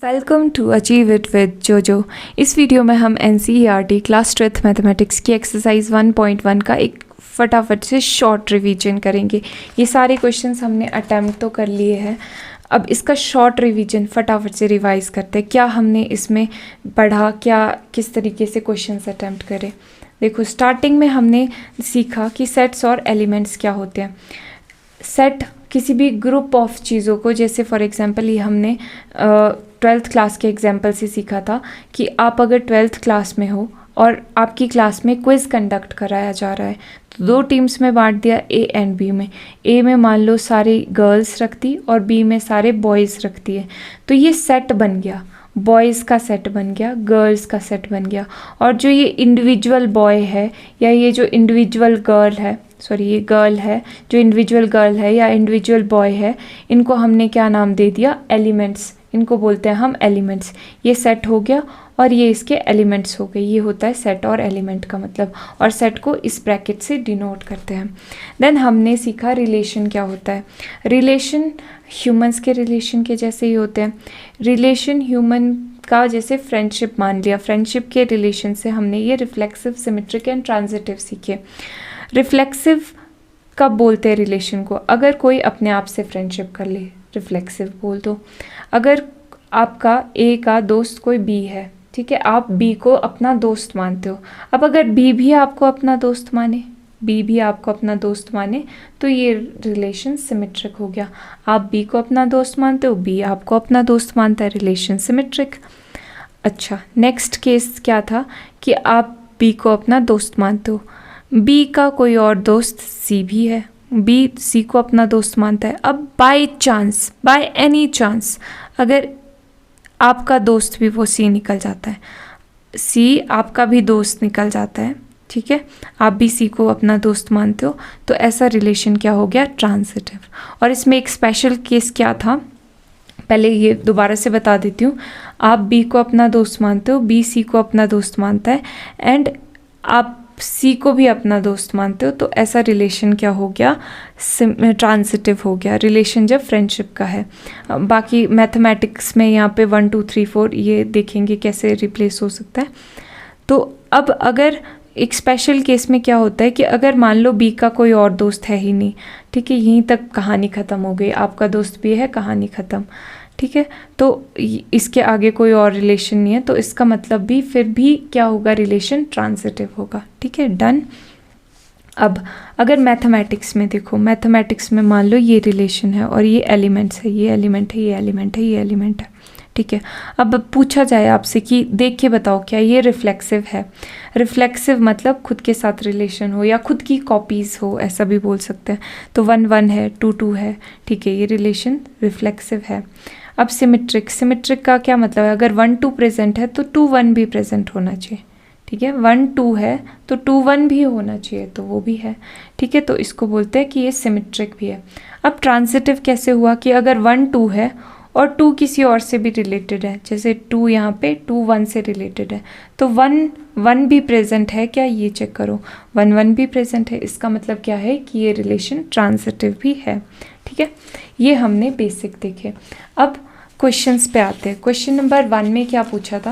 Welcome to achieve it with Jojo. इस video में हम NCERT क्लास 12th मैथमेटिक्स की एक्सरसाइज 1.1 का एक फटाफट से शॉर्ट रिवीजन करेंगे। ये सारे क्वेश्चंस हमने अटैम्प्ट तो कर लिए हैं, अब इसका शॉर्ट रिवीजन फटाफट से रिवाइज करते हैं। क्या हमने इसमें पढ़ा, क्या किस तरीके से क्वेश्चंस अटैम्प्ट करें। देखो, स्टार्टिंग में हमने सीखा कि सेट्स और एलिमेंट्स क्या होते हैं। सेट किसी भी ग्रुप ऑफ चीज़ों को, जैसे फॉर एग्जांपल ये हमने 12th क्लास के एग्जांपल से सीखा था कि आप अगर 12th क्लास में हो और आपकी क्लास में क्विज़ कंडक्ट कराया जा रहा है तो दो टीम्स में बांट दिया, A एंड B में। A में मान लो सारी गर्ल्स रखती और B में सारे बॉयज़ रखती है, तो ये सेट बन गया, बॉयज़ का सेट बन गया, गर्ल्स का सेट बन गया। और जो ये इंडिविजुअल बॉय है या ये जो इंडिविजुअल गर्ल है, सॉरी ये गर्ल है, जो इंडिविजुअल गर्ल है या इंडिविजुअल बॉय है, इनको हमने क्या नाम दे दिया, एलिमेंट्स। इनको बोलते हैं हम एलिमेंट्स। ये सेट हो गया और ये इसके एलिमेंट्स हो गए। ये होता है सेट और एलिमेंट का मतलब, और सेट को इस ब्रैकेट से डिनोट करते हैं। देन हमने सीखा रिलेशन क्या होता है। रिलेशन ह्यूमंस के रिलेशन के जैसे ही होते हैं। रिलेशन ह्यूमन का जैसे फ्रेंडशिप मान लिया, फ्रेंडशिप के रिलेशन से हमने ये रिफ्लेक्सिव, सिमेट्रिक एंड ट्रांजिटिव सीखे। रिफ्लेक्सिव कब बोलते हैं रिलेशन को, अगर कोई अपने आप से फ्रेंडशिप कर ले, रिफ्लेक्सिव बोल दो। अगर आपका A का दोस्त कोई B है, ठीक है, आप B को अपना दोस्त मानते हो। अब अगर B भी आपको अपना दोस्त माने, B भी आपको अपना दोस्त माने, तो ये रिलेशन सिमेट्रिक हो गया। आप B को अपना दोस्त मानते हो, B आपको अपना दोस्त मानता है, रिलेशन सिमेट्रिक। अच्छा, नेक्स्ट केस क्या था कि आप B को अपना दोस्त मानते हो, B का कोई और दोस्त C भी है, B C को अपना दोस्त मानता है। अब by chance, by any chance, अगर आपका दोस्त भी वो C निकल जाता है, C आपका भी दोस्त निकल जाता है, ठीक है, आप भी C को अपना दोस्त मानते हो, तो ऐसा रिलेशन क्या हो गया, ट्रांजिटिव। और इसमें एक स्पेशल केस क्या था, पहले ये दोबारा से बता देती हूँ। आप B को अपना दोस्त मानते हो, B C को अपना दोस्त मानता है, एंड आप C को भी अपना दोस्त मानते हो, तो ऐसा रिलेशन क्या हो गया, ट्रांजिटिव हो गया, रिलेशन जब फ्रेंडशिप का है। बाकी मैथमेटिक्स में यहाँ पे 1 2 3 4 ये देखेंगे कैसे रिप्लेस हो सकता है। तो अब अगर एक स्पेशल केस में क्या होता है कि अगर मान लो B का कोई और दोस्त है ही नहीं, ठीक है, यहीं तक कहानी ख़त्म हो गई, आपका दोस्त भी है, कहानी ख़त्म, ठीक है, तो इसके आगे कोई और रिलेशन नहीं है, तो इसका मतलब भी फिर भी क्या होगा, रिलेशन ट्रांजिटिव होगा, ठीक है, डन। अब अगर मैथमेटिक्स में देखो, मैथमेटिक्स में मान लो ये रिलेशन है और ये एलिमेंट्स है, ये एलिमेंट है, ये एलिमेंट है, ये एलिमेंट है, ठीक है। अब पूछा जाए आपसे कि देख के बताओ क्या ये रिफ्लेक्सिव है। रिफ्लेक्सिव मतलब खुद के साथ रिलेशन हो या खुद की कॉपीज़ हो, ऐसा भी बोल सकते हैं। तो 1 1 है, 2 2 है, ठीक है, ये रिलेशन रिफ्लेक्सिव है। अब सिमेट्रिक, सिमेट्रिक का क्या मतलब है, अगर 1 2 प्रेजेंट है तो 2 1 भी प्रेजेंट होना चाहिए, ठीक है, 1 2 है तो 2 1 भी होना चाहिए, तो वो भी है, ठीक है, तो इसको बोलते हैं कि ये सिमेट्रिक भी है। अब ट्रांजिटिव कैसे हुआ कि अगर 1 2 है और 2 किसी और से भी रिलेटेड है, जैसे 2 यहाँ पे 2 1 से रिलेटेड है, तो 1 1 भी प्रेजेंट है क्या, ये चेक करो, 1 1 भी प्रेजेंट है, इसका मतलब क्या है कि ये रिलेशन ट्रांजिटिव भी है, ठीक है। ये हमने बेसिक देखे। अब क्वेश्चंस पे आते हैं। क्वेश्चन नंबर 1 में क्या पूछा था,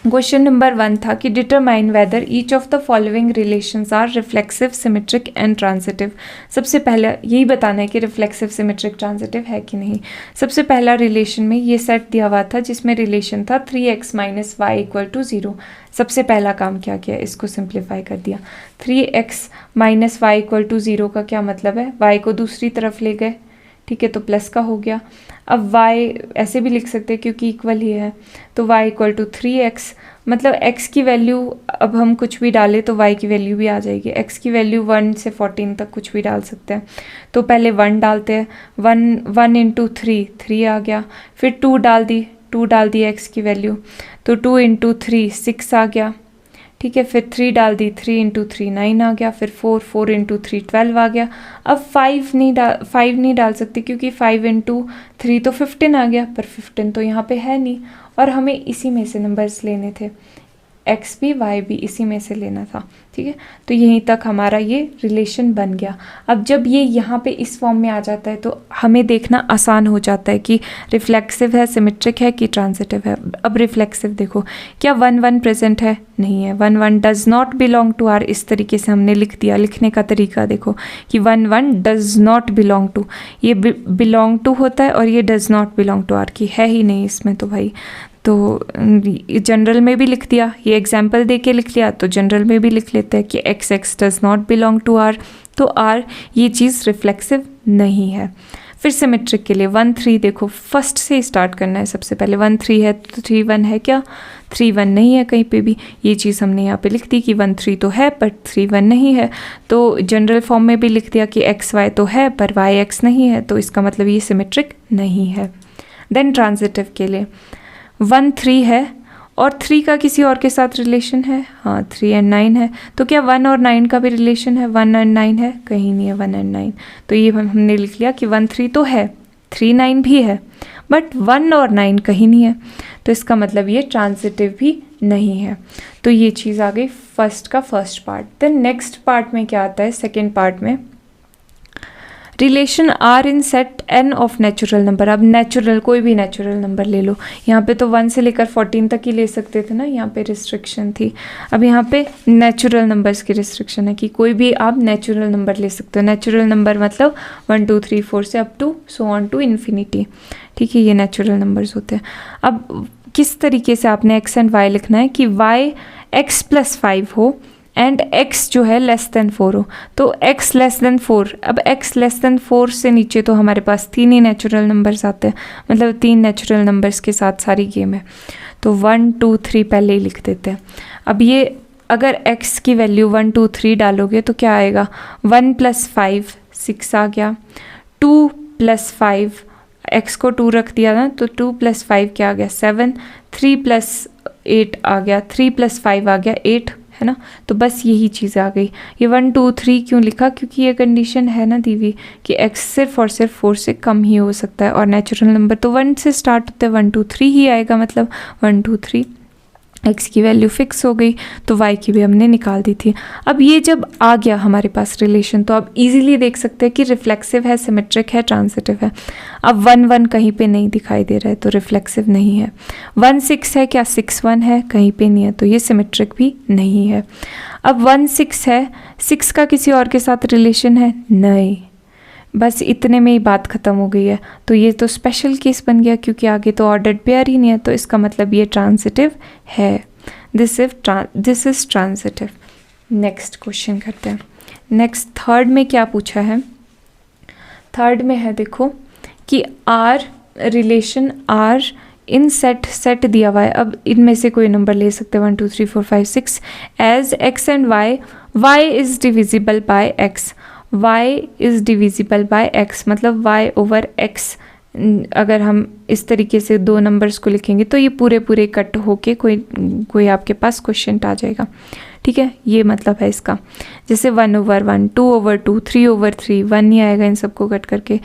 क्वेश्चन नंबर 1 था कि determine whether each of the following relations are reflexive, symmetric and transitive. सबसे पहले यही बताना है कि रिफ्लेक्सिव, सिमेट्रिक, ट्रांजिटिव है कि नहीं। सबसे पहला रिलेशन में ये सेट दिया हुआ था जिसमें रिलेशन था 3x - y = 0। सबसे पहला काम क्या किया, इसको सिंप्लीफाई कर दिया। 3x - y = 0 का क्या मतलब है, y को दूसरी तरफ ले गए, ठीक है, तो प्लस का हो गया। अब y ऐसे भी लिख सकते हैं क्योंकि इक्वल ही है, तो y = 3x, मतलब x की वैल्यू अब हम कुछ भी डालें तो y की वैल्यू भी आ जाएगी। x की वैल्यू 1 से 14 तक कुछ भी डाल सकते हैं, तो पहले 1 डालते हैं, 1 × 3 3 आ गया, फिर 2 डाल दी x की वैल्यू, तो 2 × 3 6 आ गया, ठीक है, फिर 3 डाल दी, 3 × 3 9 आ गया, फिर 4 × 3 12 आ गया। अब 5 नहीं डाल सकते क्योंकि 5 × 3 तो 15 आ गया, पर 15 तो यहाँ पे है नहीं, और हमें इसी में से नंबर्स लेने थे, x भी y भी इसी में से लेना था, ठीक है, तो यहीं तक हमारा ये रिलेशन बन गया। अब जब ये यहाँ पे इस फॉर्म में आ जाता है तो हमें देखना आसान हो जाता है कि रिफ्लेक्सिव है, सिमेट्रिक है कि ट्रांजिटिव है। अब रिफ्लेक्सिव देखो, क्या 1 1 प्रेजेंट है? नहीं है। 1 1 does not belong to R, इस तरीके से हमने लिख दिया। लिखने का तरीका देखो कि 1 1 डज नॉट बिलोंग टू, ये बिलोंग टू होता है और ये does not belong to R की है ही नहीं इसमें, तो भाई तो जनरल में भी लिख दिया, ये एग्जाम्पल दे के लिख लिया, तो जनरल में भी लिख लेते हैं कि X X does not belong to R, तो आर ये चीज़ रिफ्लेक्सिव नहीं है। फिर सिमेट्रिक के लिए 1 3 देखो, फर्स्ट से स्टार्ट करना है सबसे पहले। 1 3 है तो 3 1 है क्या? 3 1 नहीं है कहीं पे भी। ये चीज़ हमने यहाँ पे लिख दी कि 1 3 तो है पर 3 1 नहीं है, तो जनरल फॉर्म में भी लिख दिया कि एक्स वाई तो है पर वाई एक्स नहीं है, तो इसका मतलब ये सिमेट्रिक नहीं है। देन ट्रांजिटिव के लिए 1 3 है और 3 का किसी और के साथ रिलेशन है, हाँ 3 एंड 9 है, तो क्या 1 और 9 का भी रिलेशन है? 1 एंड 9 है? कहीं नहीं है 1 एंड 9, तो ये हमने लिख लिया कि 1 3 तो है, 3 9 भी है, बट 1 और 9 कहीं नहीं है, तो इसका मतलब ये ट्रांजिटिव भी नहीं है। तो ये चीज़ आ गई फर्स्ट का first part. Then next part में क्या आता है? सेकेंड पार्ट में relation R in set N of natural number. अब नेचुरल, कोई भी नेचुरल नंबर ले लो, यहाँ पे तो 1 से लेकर 14 तक ही ले सकते थे ना, यहाँ पे रिस्ट्रिक्शन थी। अब यहाँ पे नेचुरल नंबर्स की रिस्ट्रिक्शन है कि कोई भी आप नेचुरल नंबर ले सकते हो। नेचुरल नंबर मतलब 1 2 3 4 से up to so on to infinity, ठीक है, ये नेचुरल नंबर्स होते हैं। अब किस तरीके से आपने एक्स एंड वाई लिखना है कि वाई एक्स प्लस 5 हो एंड x जो है लेस देन 4 हो, तो x लेस देन 4। अब x लेस देन 4 से नीचे तो हमारे पास 3 ही नेचुरल नंबर्स आते हैं, मतलब 3 नेचुरल नंबर्स के साथ सारी गेम है, तो 1 2 3 पहले ही लिख देते हैं। अब ये अगर x की वैल्यू 1 2 3 डालोगे तो क्या आएगा? 1 + 5 6 आ गया, 2 + 5 x को 2 रख दिया ना, तो 2 + 5 क्या आ गया? 7, 3 + 8 आ गया, 3 + 5 आ गया 8, है ना। तो बस यही चीज़ आ गई। ये 1 2 3 क्यों लिखा? क्योंकि ये कंडीशन है ना दी हुई कि x सिर्फ और सिर्फ 4 से कम ही हो सकता है, और नेचुरल नंबर तो 1 से स्टार्ट होते हैं, 1 2 3 ही आएगा, मतलब 1 2 3 x की वैल्यू फिक्स हो गई, तो y की भी हमने निकाल दी थी। अब ये जब आ गया हमारे पास रिलेशन, तो अब इजीली देख सकते हैं कि रिफ्लेक्सिव है, सिमेट्रिक है, ट्रांजिटिव है। अब 1 1 कहीं पे नहीं दिखाई दे रहा है, तो रिफ्लेक्सिव नहीं है। 1 6 है क्या? 6 1 है? कहीं पे नहीं है, तो ये सिमेट्रिक भी नहीं है। अब 1 6 है, 6 का किसी और के साथ रिलेशन है? नहीं, बस इतने में ही बात ख़त्म हो गई है, तो ये तो स्पेशल केस बन गया, क्योंकि आगे तो ऑर्डर्ड पेयर ही नहीं है, तो इसका मतलब ये ट्रांजिटिव है। This is transitive. Next question करते हैं। नेक्स्ट थर्ड में क्या पूछा है? थर्ड में है देखो कि R relation R in set दिया हुआ है। अब इनमें से कोई नंबर ले सकते हैं 1 2 3 4 5 6 as X and Y is divisible by X. y is divisible by x, मतलब y ओवर x। अगर हम इस तरीके से दो नंबर्स को लिखेंगे तो ये पूरे कट होके कोई आपके पास क्वेश्चन आ जाएगा, ठीक है। ये मतलब है इसका, जैसे 1 ओवर 1, 2 ओवर 2, 3 ओवर 3, 1 नहीं आएगा इन सबको कट करके,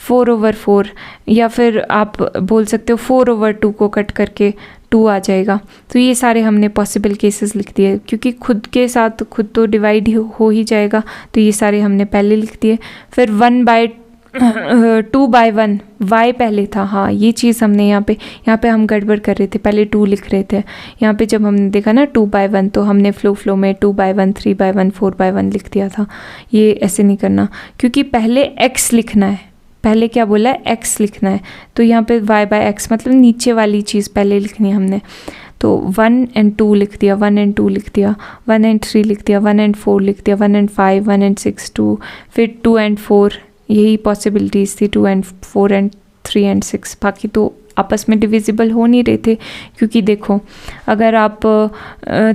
4 ओवर 4, या फिर आप बोल सकते हो 4 ओवर 2 को कट करके 2 आ जाएगा। तो ये सारे हमने पॉसिबल केसेस लिख दिए, क्योंकि खुद के साथ खुद तो डिवाइड हो ही जाएगा, तो ये सारे हमने पहले लिख दिए। फिर 2/1 y पहले था, हाँ ये चीज़ हमने यहाँ पे हम गड़बड़ कर रहे थे, पहले 2 लिख रहे थे। यहाँ पे जब हमने देखा ना 2/1, तो हमने फ्लो में 2/1, 3/1, 4/1 लिख दिया था। ये ऐसे नहीं करना, क्योंकि पहले x लिखना है, पहले क्या बोला है? x लिखना है, तो यहाँ पे y/x मतलब नीचे वाली चीज़ पहले लिखनी है हमने। तो 1 and 2 लिख दिया, 1 and 2 लिख दिया, 1 and 3 लिख दिया, 1 and 4 लिख दिया, 1 and 5, 1 and 6, 2, फिर 2 and 4, यही पॉसिबिलिटीज़ थी, 2 and 4 and 3 and 6। बाकी तो आपस में डिविजिबल हो नहीं रहे थे, क्योंकि देखो अगर आप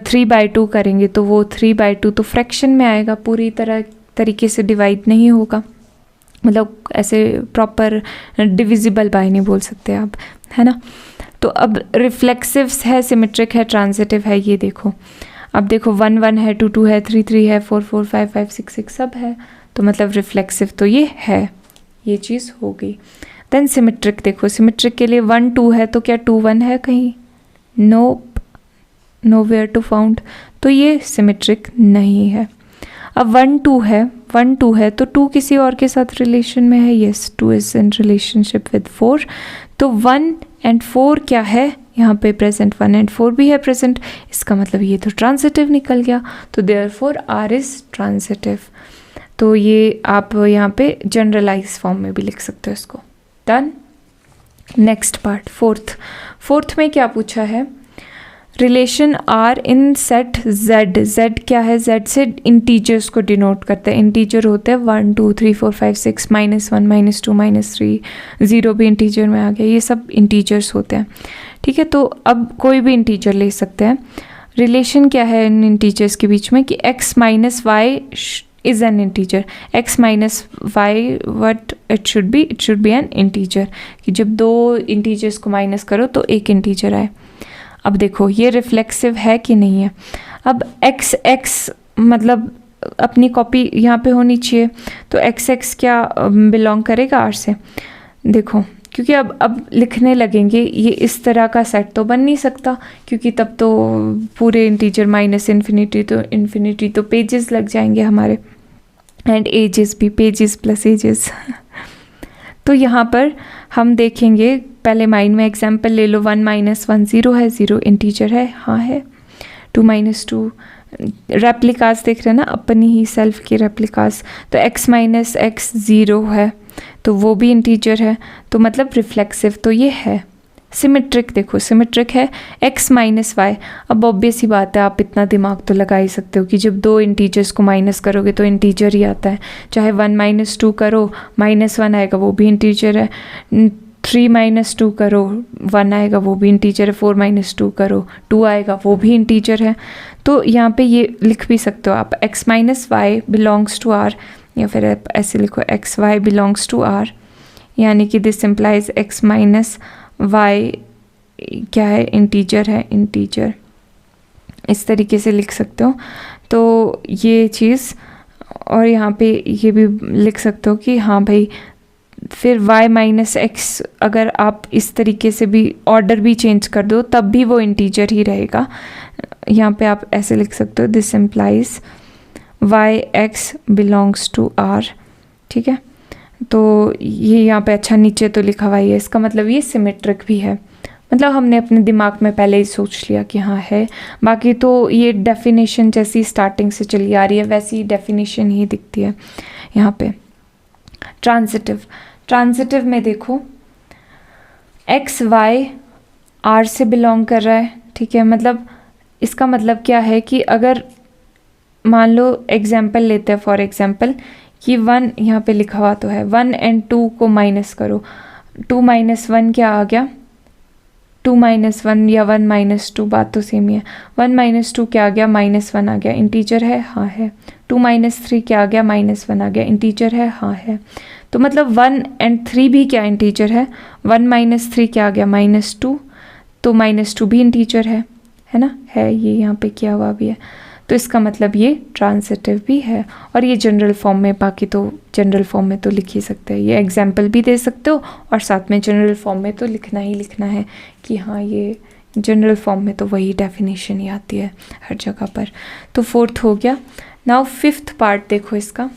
3/2 करेंगे तो वो 3/2 तो फ्रैक्शन में आएगा, पूरी तरीके से डिवाइड नहीं होगा, मतलब ऐसे प्रॉपर डिविजिबल बाय नहीं बोल सकते आप, है ना। तो अब रिफ्लेक्सिव है, सिमेट्रिक है, ट्रांजिटिव है, ये देखो। अब देखो 1 1 है, 2 2 है, 3 3 है, 4 4 5 5 6 6 सब है, तो मतलब रिफ्लेक्सिव तो ये है, ये चीज़ हो गई। देन सिमेट्रिक देखो, सिमेट्रिक के लिए 1 2 है, तो क्या 2 1 है कहीं? नोप, nowhere to found, तो ये सिमेट्रिक नहीं है। अब 1 2 है, 1 2 है तो 2 किसी और के साथ रिलेशन में है, yes 2 is in relationship with 4, तो 1 एंड 4 क्या है यहाँ पे प्रेजेंट, 1 एंड 4 भी है प्रेजेंट, इसका मतलब ये तो ट्रांजिटिव निकल गया, तो देयरफॉर आर इज़ ट्रांजिटिव। तो ये आप यहाँ पे जनरलाइज फॉर्म में भी लिख सकते हो इसको। डन। नेक्स्ट पार्ट फोर्थ में क्या पूछा है, relation R in set Z, Z क्या है, जेड से इंटीजर्स को डिनोट करते हैं, इंटीजर होते हैं 1 2 3 4 5 6 -1 -2 -3, 0 भी इंटीजर में आ गया, ये सब इंटीजर्स होते हैं, ठीक है। तो अब कोई भी इंटीजर ले सकते हैं। रिलेशन क्या है इन इंटीजर्स के बीच में कि x - y is an integer, x - y what it should be N integer, कि जब दो इंटीजर्स को माइनस करो तो एक इंटीजर आए। अब देखो ये रिफ्लेक्सिव है कि नहीं है। अब x मतलब अपनी कॉपी यहाँ पे होनी चाहिए, तो x क्या बिलोंग करेगा r से, देखो क्योंकि अब लिखने लगेंगे, ये इस तरह का सेट तो बन नहीं सकता, क्योंकि तब तो पूरे इंटीजर -∞ तो पेजेस लग जाएंगे हमारे, एंड एजेस भी, पेजेस प्लस एजेस। तो यहाँ पर हम देखेंगे, पहले माइंड में एग्जाम्पल ले लो, 1 - 1 0 है, 0 इंटीजर है, हाँ है। 2 - 2 रेप्लिकास देख रहे हैं ना, अपनी ही सेल्फ की रेप्लिकास, तो x - x 0 है, तो वो भी इंटीजर है, तो मतलब रिफ्लेक्सिव तो ये है। सिमेट्रिक देखो, सिमेट्रिक है x - y। अब ऑब्वियस ही बात है, आप इतना दिमाग तो लगा ही सकते हो कि जब दो इंटीजर्स को माइनस करोगे तो इंटीजर ही आता है, चाहे 1 - 2 करो -1 आएगा वो भी इंटीजर है, 3 - 2 करो 1 आएगा वो भी इंटीजर है, 4 - 2 करो 2 आएगा वो भी इंटीजर है। तो यहाँ पे ये लिख भी सकते हो आप, x - y belongs to r, या फिर आप ऐसे लिखो x y belongs to r, यानी कि दिस इम्प्लाइज x - y क्या है, इंटीजर है, इंटीजर, इस तरीके से लिख सकते हो। तो ये चीज़, और यहाँ पे ये भी लिख सकते हो कि हाँ भाई, फिर y - x अगर आप इस तरीके से भी ऑर्डर भी चेंज कर दो तब भी वो इंटीजर ही रहेगा। यहाँ पे आप ऐसे लिख सकते हो, this implies y x belongs to r, ठीक है। तो ये यहाँ पे अच्छा नीचे तो लिखा हुआ है, इसका मतलब ये सिमेट्रिक भी है, मतलब हमने अपने दिमाग में पहले ही सोच लिया कि हाँ है। बाकी तो ये डेफिनेशन जैसी स्टार्टिंग से चली आ रही है वैसी डेफिनेशन ही दिखती है यहाँ पे। ट्रांजिटिव में देखो, x y r से बिलोंग कर रहा है, ठीक है। मतलब इसका मतलब क्या है कि अगर मान लो एग्जाम्पल लेते हैं, फॉर एग्जाम्पल कि 1 यहाँ पे लिखा हुआ तो है, 1 एंड 2 को माइनस करो, 2 - 1 क्या आ गया, 2 - 1 या 1 - 2 बात तो सेम ही है। 1 - 2 क्या आ गया, -1 आ गया, इंटीजर है, हाँ है। 2 - 3 क्या आ गया, -1 आ गया, इंटीजर है, हाँ है। तो मतलब 1 एंड 3 भी क्या इंटीजर है, 1 - 3 क्या आ गया, -2, तो -2 भी इंटीजर है ना, है, ये यहाँ पे किया हुआ भी है। तो इसका मतलब ये ट्रांजिटिव भी है, और ये जनरल फॉर्म में, बाकी तो जनरल फॉर्म में तो लिख ही सकते हैं, ये एग्जाम्पल भी दे सकते हो और साथ में जनरल फॉर्म में तो लिखना ही लिखना है कि हाँ ये जनरल फॉर्म में तो वही डेफिनेशन ही आती है हर जगह पर। तो फोर्थ हो गया। नाउ फिफ्थ पार्ट देखो इसका,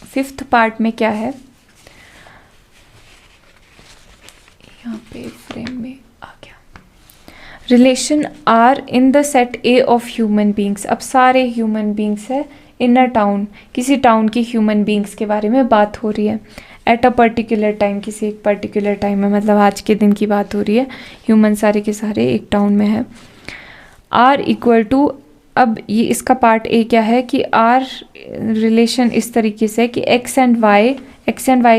फिफ्थ पार्ट में क्या है, यहाँ पे फ्रेम में आ गया, relation R in the set A of human beings. अब सारे ह्यूमन बींग्स है इन अ टाउन, किसी टाउन की ह्यूमन बींग्स के बारे में बात हो रही है, एट अ पर्टिकुलर टाइम, किसी एक पर्टिकुलर टाइम में, मतलब आज के दिन की बात हो रही है, ह्यूमन सारे के सारे एक टाउन में है। आर इक्वल टू, अब ये इसका पार्ट ए क्या है कि आर रिलेशन इस तरीके से कि एक्स एंड वाई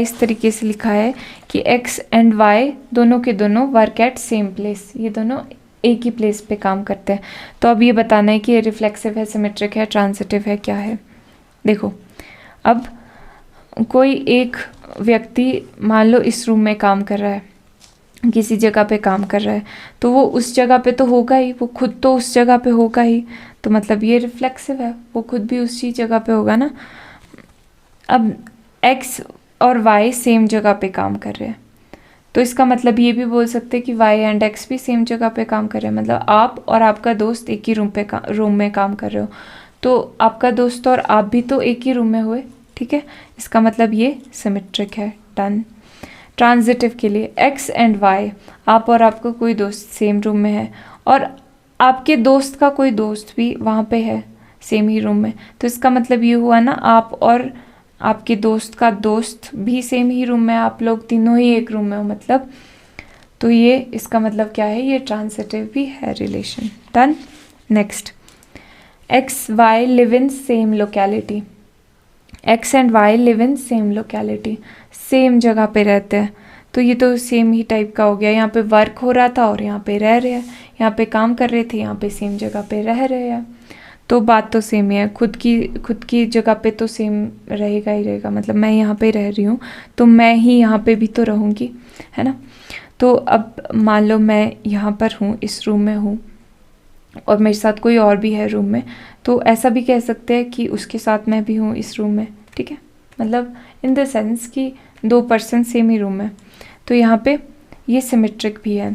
इस तरीके से लिखा है कि एक्स एंड वाई दोनों के दोनों वर्क एट सेम प्लेस, ये दोनों एक ही प्लेस पे काम करते हैं। तो अब ये बताना है कि ये रिफ्लेक्सिव है, सिमेट्रिक है, ट्रांजिटिव है, क्या है। देखो अब कोई एक व्यक्ति मान लो इस रूम में काम कर रहा है, किसी जगह पे काम कर रहा है, तो वो उस जगह पे तो होगा ही, वो खुद तो उस जगह पे होगा ही, तो मतलब ये रिफ्लेक्सिव है, वो खुद भी उसी जगह पे होगा ना। अब x और y सेम जगह पे काम कर रहे हैं, तो इसका मतलब ये भी बोल सकते हैं कि वाई एंड एक्स भी सेम जगह पे काम कर रहे हैं, मतलब आप और आपका दोस्त एक ही रूम में काम कर रहे हो, तो आपका दोस्त और आप भी तो एक ही रूम में हुए, ठीक है, इसका मतलब ये सिमेट्रिक है। डन। ट्रांजिटिव के लिए एक्स एंड वाई, आप और आपका कोई दोस्त सेम रूम में है और आपके दोस्त का कोई दोस्त भी वहाँ पे है सेम ही रूम में, तो इसका मतलब ये हुआ ना आप और आपके दोस्त का दोस्त भी सेम ही रूम में, आप लोग तीनों ही एक रूम में हो मतलब, तो ये इसका मतलब क्या है, ये ट्रांजिटिव भी है relation. Done. Next, X Y live in same locality, X and Y live in same locality, same जगह पे रहते हैं, तो ये तो सेम ही टाइप का हो गया, यहाँ पे वर्क हो रहा था और यहाँ पे रह रहे हैं, यहाँ पे काम कर रहे थे, यहाँ पे सेम जगह पे रह रहे हैं, तो बात तो सेम ही है, खुद की जगह पे तो सेम रहेगा ही रहेगा, मतलब मैं यहाँ पे रह रही हूँ तो मैं ही यहाँ पे भी तो रहूँगी, है ना। तो अब मान लो मैं यहाँ पर हूँ, इस रूम में हूँ और मेरे साथ कोई और भी है रूम में, तो ऐसा भी कह सकते हैं कि उसके साथ मैं भी हूँ इस रूम में, ठीक है, मतलब इन द सेंस कि दो पर्सन सेम ही रूम में, तो यहाँ पे ये सिमेट्रिक भी है।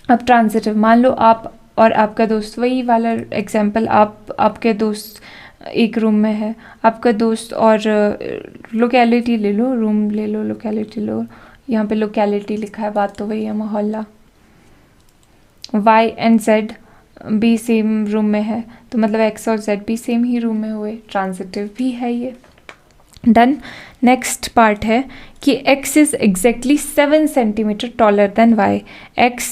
अब ट्रांजिटिव, मान लो आप और आपका दोस्त, वही वाला एग्जांपल, आपके दोस्त एक रूम में है, आपका दोस्त और लोकेलिटी ले लो, रूम ले लो, लोकेलिटी लो, यहाँ पे लोकेलिटी लिखा है, बात तो वही है, मोहल्ला। वाई एंड जेड भी सेम रूम में है, तो मतलब एक्स और जेड भी सेम ही रूम में हुए, ट्रांजिटिव भी है ये। डन। नेक्स्ट पार्ट है कि x is exactly 7 centimetre taller than y, x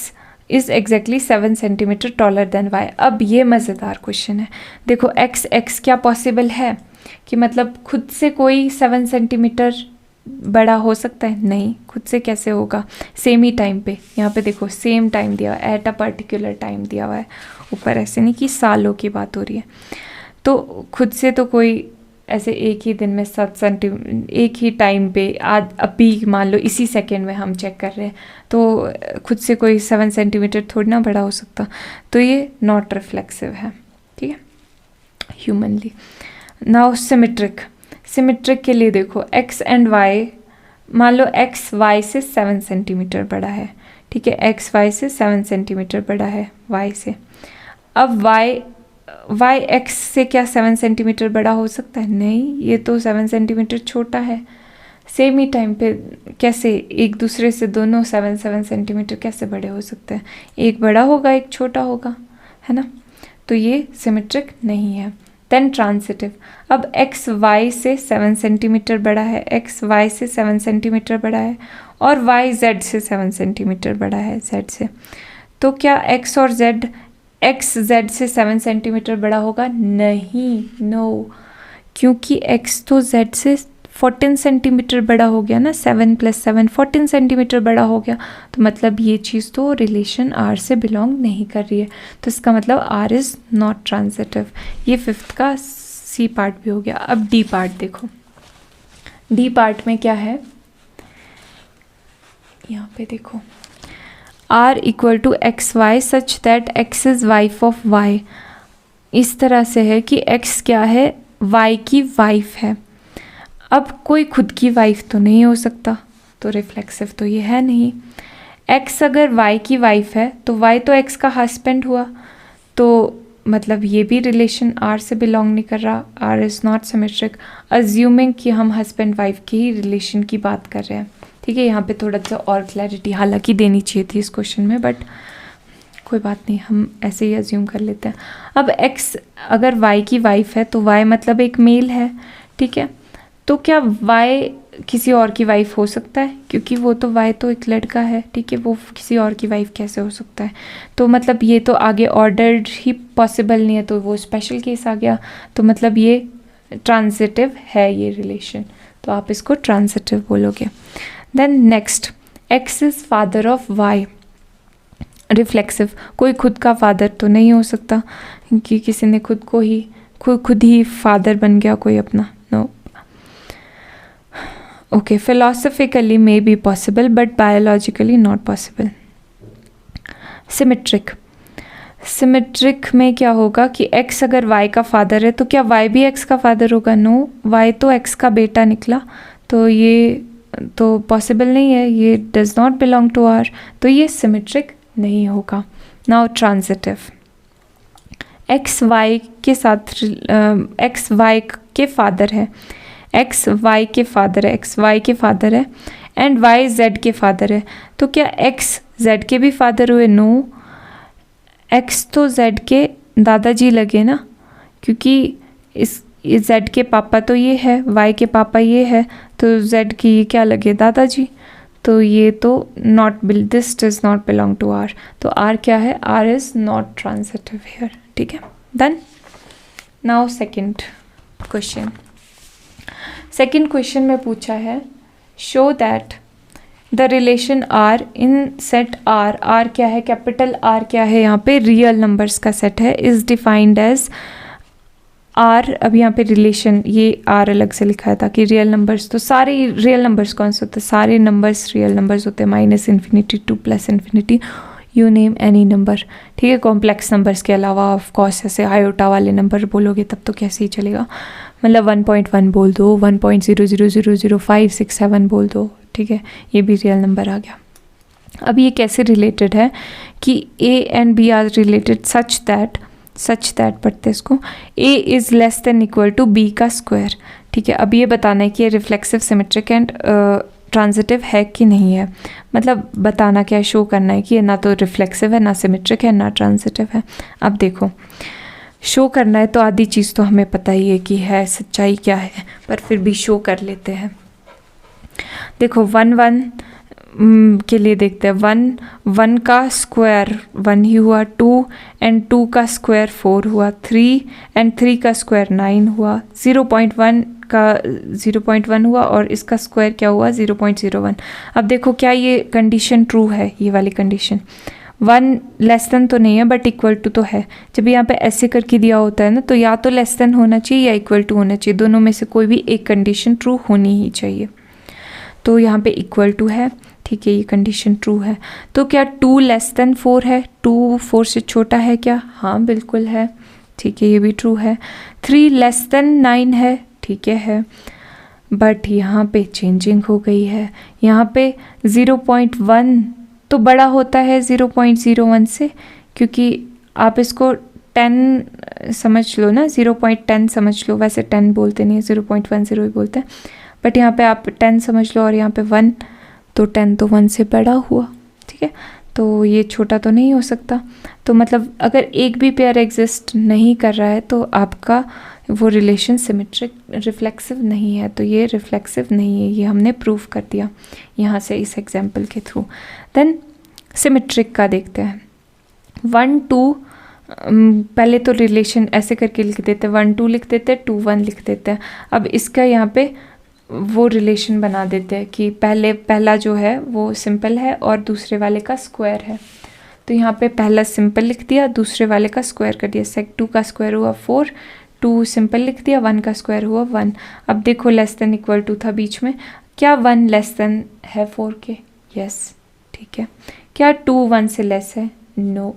is exactly 7 centimetre taller than y। अब ये मज़ेदार क्वेश्चन है, देखो x क्या पॉसिबल है कि मतलब खुद से कोई 7 सेंटीमीटर बड़ा हो सकता है? नहीं, खुद से कैसे होगा, सेम ही टाइम पे, यहाँ पे देखो सेम टाइम दिया हुआ है, एट अ पर्टिकुलर टाइम दिया हुआ है ऊपर, ऐसे नहीं कि सालों की बात हो रही है, तो खुद से तो कोई ऐसे एक ही दिन में 7 सेंटीमीटर, एक ही टाइम पे, आज अभी मान लो इसी सेकंड में हम चेक कर रहे हैं, तो खुद से कोई 7 सेंटीमीटर थोड़ी ना बड़ा हो सकता, तो ये नॉट रिफ्लेक्सिव है, ठीक है, ह्यूमनली। नाउ सिमेट्रिक, सिमेट्रिक के लिए देखो एक्स एंड वाई, मान लो एक्स वाई से 7 सेंटीमीटर बड़ा है, ठीक है, एक्स वाई से 7 सेंटीमीटर बड़ा है वाई से, अब वाई एक्स से क्या 7 सेंटीमीटर बड़ा हो सकता है? नहीं, ये तो 7 सेंटीमीटर छोटा है, सेम ही टाइम पे कैसे एक दूसरे से दोनों 7 सेंटीमीटर कैसे बड़े हो सकते हैं, एक बड़ा होगा एक छोटा होगा, है ना, तो ये सिमेट्रिक नहीं है। देन ट्रांजिटिव, अब एक्स वाई से 7 सेंटीमीटर बड़ा है, एक्स वाई से 7 सेंटीमीटर बड़ा है और वाई जेड से 7 सेंटीमीटर बड़ा है जेड से, तो क्या एक्स और जेड एक्स जेड से 7 सेंटीमीटर बड़ा होगा? नहीं, नो, क्योंकि एक्स तो जेड से 14 सेंटीमीटर बड़ा हो गया ना, 7 + 7 14 सेंटीमीटर बड़ा हो गया, तो मतलब ये चीज़ तो रिलेशन आर से बिलोंग नहीं कर रही है, तो इसका मतलब आर इज़ नॉट ट्रांजिटिव। ये 5th का सी पार्ट भी हो गया। अब डी पार्ट देखो, डी पार्ट में क्या है, यहाँ पे देखो, R = XY such that X is wife of Y, इस तरह से है कि X क्या है, Y की वाइफ है। अब कोई खुद की वाइफ तो नहीं हो सकता, तो रिफ्लेक्सिव तो ये है नहीं। X अगर Y की वाइफ है तो Y तो X का हस्बैंड हुआ, तो मतलब ये भी रिलेशन R से बिलोंग नहीं कर रहा, R is not symmetric, assuming कि हम हस्बैंड वाइफ के ही रिलेशन की बात कर रहे हैं, ठीक है। यहाँ पे थोड़ा सा और क्लैरिटी हालांकि देनी चाहिए थी इस क्वेश्चन में, बट कोई बात नहीं, हम ऐसे ही अज्यूम कर लेते हैं। अब X अगर Y की वाइफ है तो Y मतलब एक मेल है, ठीक है, तो क्या Y किसी और की वाइफ हो सकता है? क्योंकि वो तो Y तो एक लड़का है, ठीक है, वो किसी और की वाइफ कैसे हो सकता है? तो मतलब ये तो आगे ऑर्डर्ड ही पॉसिबल नहीं है, तो वो स्पेशल केस आ गया, तो मतलब ये ट्रांजिटिव है ये रिलेशन, तो आप इसको ट्रांजिटिव बोलोगे। Then next, X is father of Y, reflexive, कोई खुद का फादर तो नहीं हो सकता कि किसी ने खुद ही फादर बन गया कोई अपना, no. Okay, philosophically may be possible but biologically not possible. Symmetric, symmetric में क्या होगा कि X अगर Y का फादर है तो क्या Y भी X का फादर होगा? नो, Y तो X का बेटा निकला, तो ये तो पॉसिबल नहीं है, ये does not belong to R, तो ये सिमेट्रिक नहीं होगा। नाउ ट्रांजिटिव, एक्स वाई के साथ एक्स वाई के फादर है, एक्स वाई के फादर है, एक्स वाई के फादर है एंड वाई जेड के फादर है। तो क्या एक्स जेड के भी फादर हुए? नो, एक्स तो जेड के दादाजी लगे ना, क्योंकि इस जेड के पापा तो ये है, वाई के पापा ये है, तो जेड की ये क्या लगे? दादाजी। तो ये तो not this does not belong to R, तो आर क्या है? R is not transitive here. ठीक है, done. Now second question, second question में पूछा है show that the relation R in set R, R क्या है? कैपिटल आर क्या है? यहाँ पे रियल नंबर्स का सेट है, इज डिफाइंड एज आर। अब यहाँ पे रिलेशन, ये आर अलग से लिखा है ताकि रियल नंबर्स, तो सारे रियल नंबर्स कौन से होते हैं? सारे नंबर्स रियल नंबर्स होते हैं, minus infinity two plus infinity, you name any number. ठीक है, कॉम्प्लेक्स नंबर्स के अलावा ऑफ कोर्स ऐसे आयोटा वाले नंबर बोलोगे तब तो कैसे ही चलेगा, मतलब 1.1 बोल दो, 1.0000567 बोल दो। ठीक है, ये भी रियल नंबर आ गया। अब ये कैसे रिलेटेड है कि A and B are related such that पढ़ते हैं इसको, A is less than equal to B का स्क्वायर। ठीक है, अब ये बताना है कि ये रिफ्लेक्सिव, सिमेट्रिक एंड ट्रांजिटिव है कि नहीं है, मतलब बताना क्या है, शो करना है कि ये ना तो रिफ्लेक्सिव है, ना सिमेट्रिक है, ना ट्रांजिटिव है। अब देखो, शो करना है तो आधी चीज़ तो हमें पता ही है कि है, सच्चाई क्या है, पर फिर भी शो कर लेते हैं। देखो 1 के लिए देखते हैं, 1 का स्क्वायर 1 ही हुआ, 2 एंड 2 का स्क्वायर 4 हुआ, 3 एंड 3 का स्क्वायर 9 हुआ, 0.1 का 0.1 हुआ और इसका स्क्वायर क्या हुआ? 0.01। अब देखो क्या ये कंडीशन ट्रू है? ये वाली कंडीशन 1 लेस देन तो नहीं है बट इक्वल टू तो है। जब यहाँ पे ऐसे करके दिया होता है ना, तो या तो लेस देन होना चाहिए या इक्वल टू होना चाहिए, दोनों में से कोई भी एक कंडीशन ट्रू होनी ही चाहिए। तो यहाँ पे इक्वल टू है, ठीक है, ये कंडीशन ट्रू है। तो क्या 2 लेस देन 4 है? 2 4 से छोटा है क्या? हाँ बिल्कुल है, ठीक है, ये भी ट्रू है। 3 लेस देन 9 है, ठीक है, बट यहाँ पे चेंजिंग हो गई है, यहाँ पे 0.1 तो बड़ा होता है 0.01 से, क्योंकि आप इसको 10 समझ लो ना, 0.10 समझ लो, वैसे 10 बोलते नहीं है, 0.10 ही बोलते हैं, बट यहाँ पे आप 10 समझ लो और यहाँ पे 1, तो 10 तो 1 से बड़ा हुआ। ठीक है, तो ये छोटा तो नहीं हो सकता। तो मतलब अगर एक भी पेयर एग्जिस्ट नहीं कर रहा है तो आपका वो रिलेशन सिमेट्रिक रिफ्लेक्सिव नहीं है, तो ये रिफ्लेक्सिव नहीं है, ये हमने प्रूव कर दिया यहाँ से इस एग्जाम्पल के थ्रू। देन सिमेट्रिक का देखते हैं, 1 2 पहले तो रिलेशन ऐसे करके लिख देते, 1 2 लिख देते, 2 1 लिख देते हैं। अब इसका यहाँ पे वो रिलेशन बना देते हैं कि पहला जो है वो सिंपल है और दूसरे वाले का स्क्वायर है, तो यहाँ पे पहला सिंपल लिख दिया, दूसरे वाले का स्क्वायर कर दिया, सेक 2 का स्क्वायर हुआ 4, 2 सिंपल लिख दिया, 1 का स्क्वायर हुआ 1। अब देखो लेस देन इक्वल टू था बीच में, क्या 1 लेस देन है 4 के? यस, ठीक है। क्या 2 1 से लेस है? नो।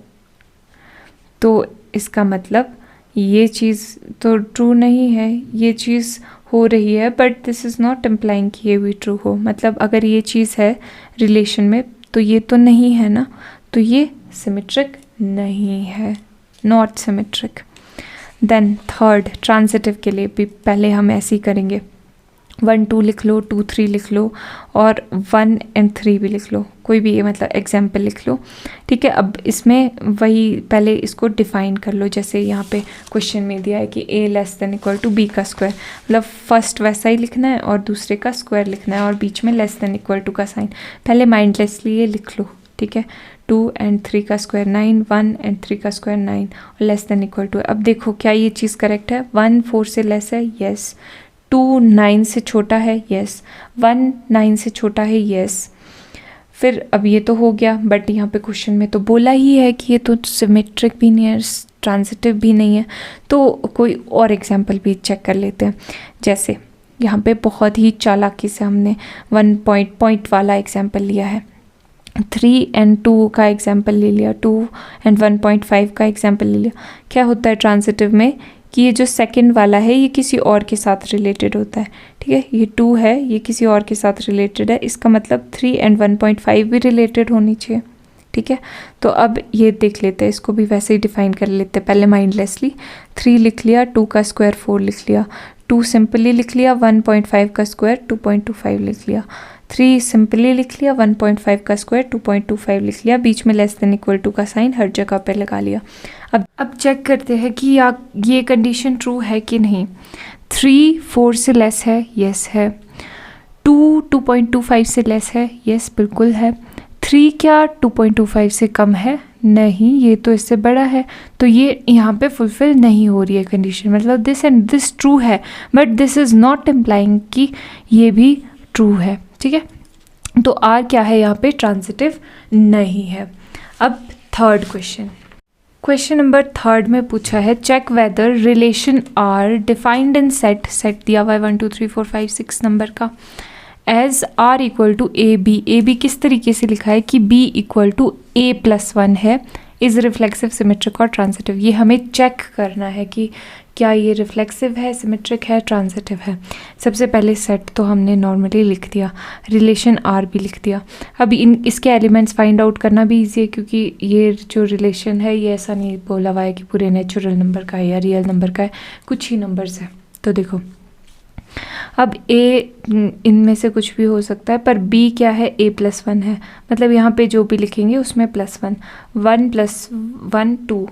तो इसका मतलब ये चीज़ तो ट्रू नहीं है, ये चीज़ हो रही है but this is not implying कि ये भी ट्रू हो। मतलब अगर ये चीज़ है रिलेशन में तो ये तो नहीं है ना, तो ये सिमेट्रिक नहीं है, not symmetric. Then third transitive के लिए भी पहले हम ऐसे ही करेंगे, 1 2 लिख लो, 2 3 लिख लो और 1 एंड 3 भी लिख लो, कोई भी मतलब एग्जाम्पल लिख लो। ठीक है, अब इसमें वही पहले इसको डिफाइन कर लो, जैसे यहाँ पे क्वेश्चन में दिया है कि a less than equal to b का स्क्वायर, मतलब फर्स्ट वैसा ही लिखना है और दूसरे का स्क्वायर लिखना है और बीच में लेस देन इक्वल टू का साइन, पहले माइंडलेसली ये लिख लो। ठीक है, 2 एंड 3 का स्क्वायर 9, 1 एंड 3 का स्क्वायर 9 और लेस देन इक्वल टू। अब देखो क्या ये चीज़ करेक्ट है? 1 4 से लेस है, यस। 2 9 से छोटा है, यस। 1 9 से छोटा है, यस। फिर अब ये तो हो गया, बट यहाँ पे क्वेश्चन में तो बोला ही है कि ये तो सिमेट्रिक भी नहीं है, ट्रांजिटिव भी नहीं है। तो कोई और एग्जांपल भी चेक कर लेते हैं, जैसे यहाँ पे बहुत ही चालाकी से हमने 1 पॉइंट वाला एग्जांपल लिया है, 3 एंड 2 का एग्जांपल ले लिया, 2 एंड 1.5 का एग्जांपल ले लिया। क्या होता है ट्रांजिटिव में कि ये जो सेकंड वाला है ये किसी और के साथ रिलेटेड होता है, ठीक है। ये 2 है, ये किसी और के साथ रिलेटेड है, इसका मतलब 3 एंड 1.5 भी रिलेटेड होनी चाहिए, ठीक है। तो अब ये देख लेते हैं, इसको भी वैसे ही डिफाइन कर लेते हैं पहले माइंडलेसली। 3 लिख लिया, 2 का स्क्वायर 4 लिख लिया, 2 सिंपली लिख लिया, 1.5 का स्क्वायर 2.25 लिख लिया, 3 सिंपली लिख लिया, 1.5 का स्क्वायर 2.25 लिख लिया, बीच में लेस देन इक्वल टू का साइन हर जगह पे लगा लिया। अब चेक करते हैं कि ये कंडीशन ट्रू है कि नहीं। 3 4 से लेस है, यस है। 2 2.25 से लेस है, यस बिल्कुल है। 3 क्या 2.25 से कम है? नहीं, ये तो इससे बड़ा है, तो ये यहाँ पे फुलफिल नहीं हो रही है कंडीशन। मतलब दिस एंड दिस ट्रू है, but this is not implying कि ये भी ट्रू है, ठीक है। तो आर क्या है यहाँ पे? ट्रांजिटिव नहीं है। अब थर्ड क्वेश्चन नंबर 3 में पूछा है check whether relation are defined in set दिया हुआ है 1 2 3 4 5 6 नंबर का, as R equal to A B किस तरीके से लिखा है कि बी इक्वल टू a+1 है, इज़ रिफ्लेक्सिव, सिमेट्रिक और ट्रांजिटिव। ये हमें चेक करना है कि क्या ये रिफ्लेक्सिव है, सिमेट्रिक है, ट्रांजिटिव है। सबसे पहले सेट तो हमने नॉर्मली लिख दिया, रिलेशन आर भी लिख दिया। अब इसके एलिमेंट्स फाइंड आउट करना भी ईजी है, क्योंकि ये जो रिलेशन है ये ऐसा नहीं बोला हुआ है कि पूरे नेचुरल नंबर का है या रियल नंबर का है, कुछ ही नंबर्स है। तो देखो, अब ए इनमें से कुछ भी हो सकता है, पर बी क्या है? a+1 है, मतलब यहाँ पे जो भी लिखेंगे उसमें +1, 1 + 1 2,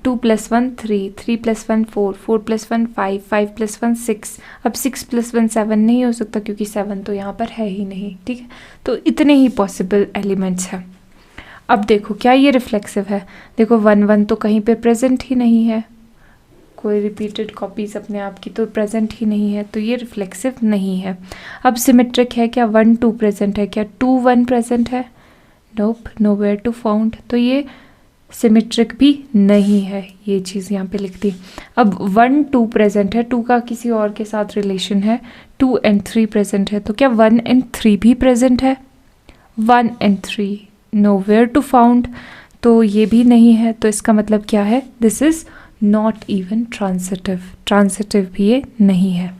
2 + 1 3, 3 + 1 4, 4 + 1 5, 5 + 1 6। अब 6 + 1 7 नहीं हो सकता, क्योंकि 7 तो यहाँ पर है ही नहीं, ठीक है। तो इतने ही पॉसिबल एलिमेंट्स हैं। अब देखो क्या ये रिफ्लेक्सिव है? देखो 1 1 तो कहीं पे प्रेजेंट ही नहीं है, कोई रिपीटेड कॉपीज अपने आप की तो प्रेजेंट ही नहीं है, तो ये रिफ्लेक्सिव नहीं है। अब सिमेट्रिक है क्या? 1 2 प्रेजेंट है क्या? 2 1 प्रेजेंट है? नोप, नोवेयर टू फाउंड, तो ये सिमेट्रिक भी नहीं है, ये चीज़ यहाँ पे लिख दी। अब 1 2 प्रेजेंट है, 2 का किसी और के साथ रिलेशन है, 2 and 3 प्रेजेंट है, तो क्या 1 and 3 भी प्रेजेंट है? 1 and 3 नोवेयर टू फाउंड, तो ये भी नहीं है। तो इसका मतलब क्या है? This is not even transitive भी ये नहीं है।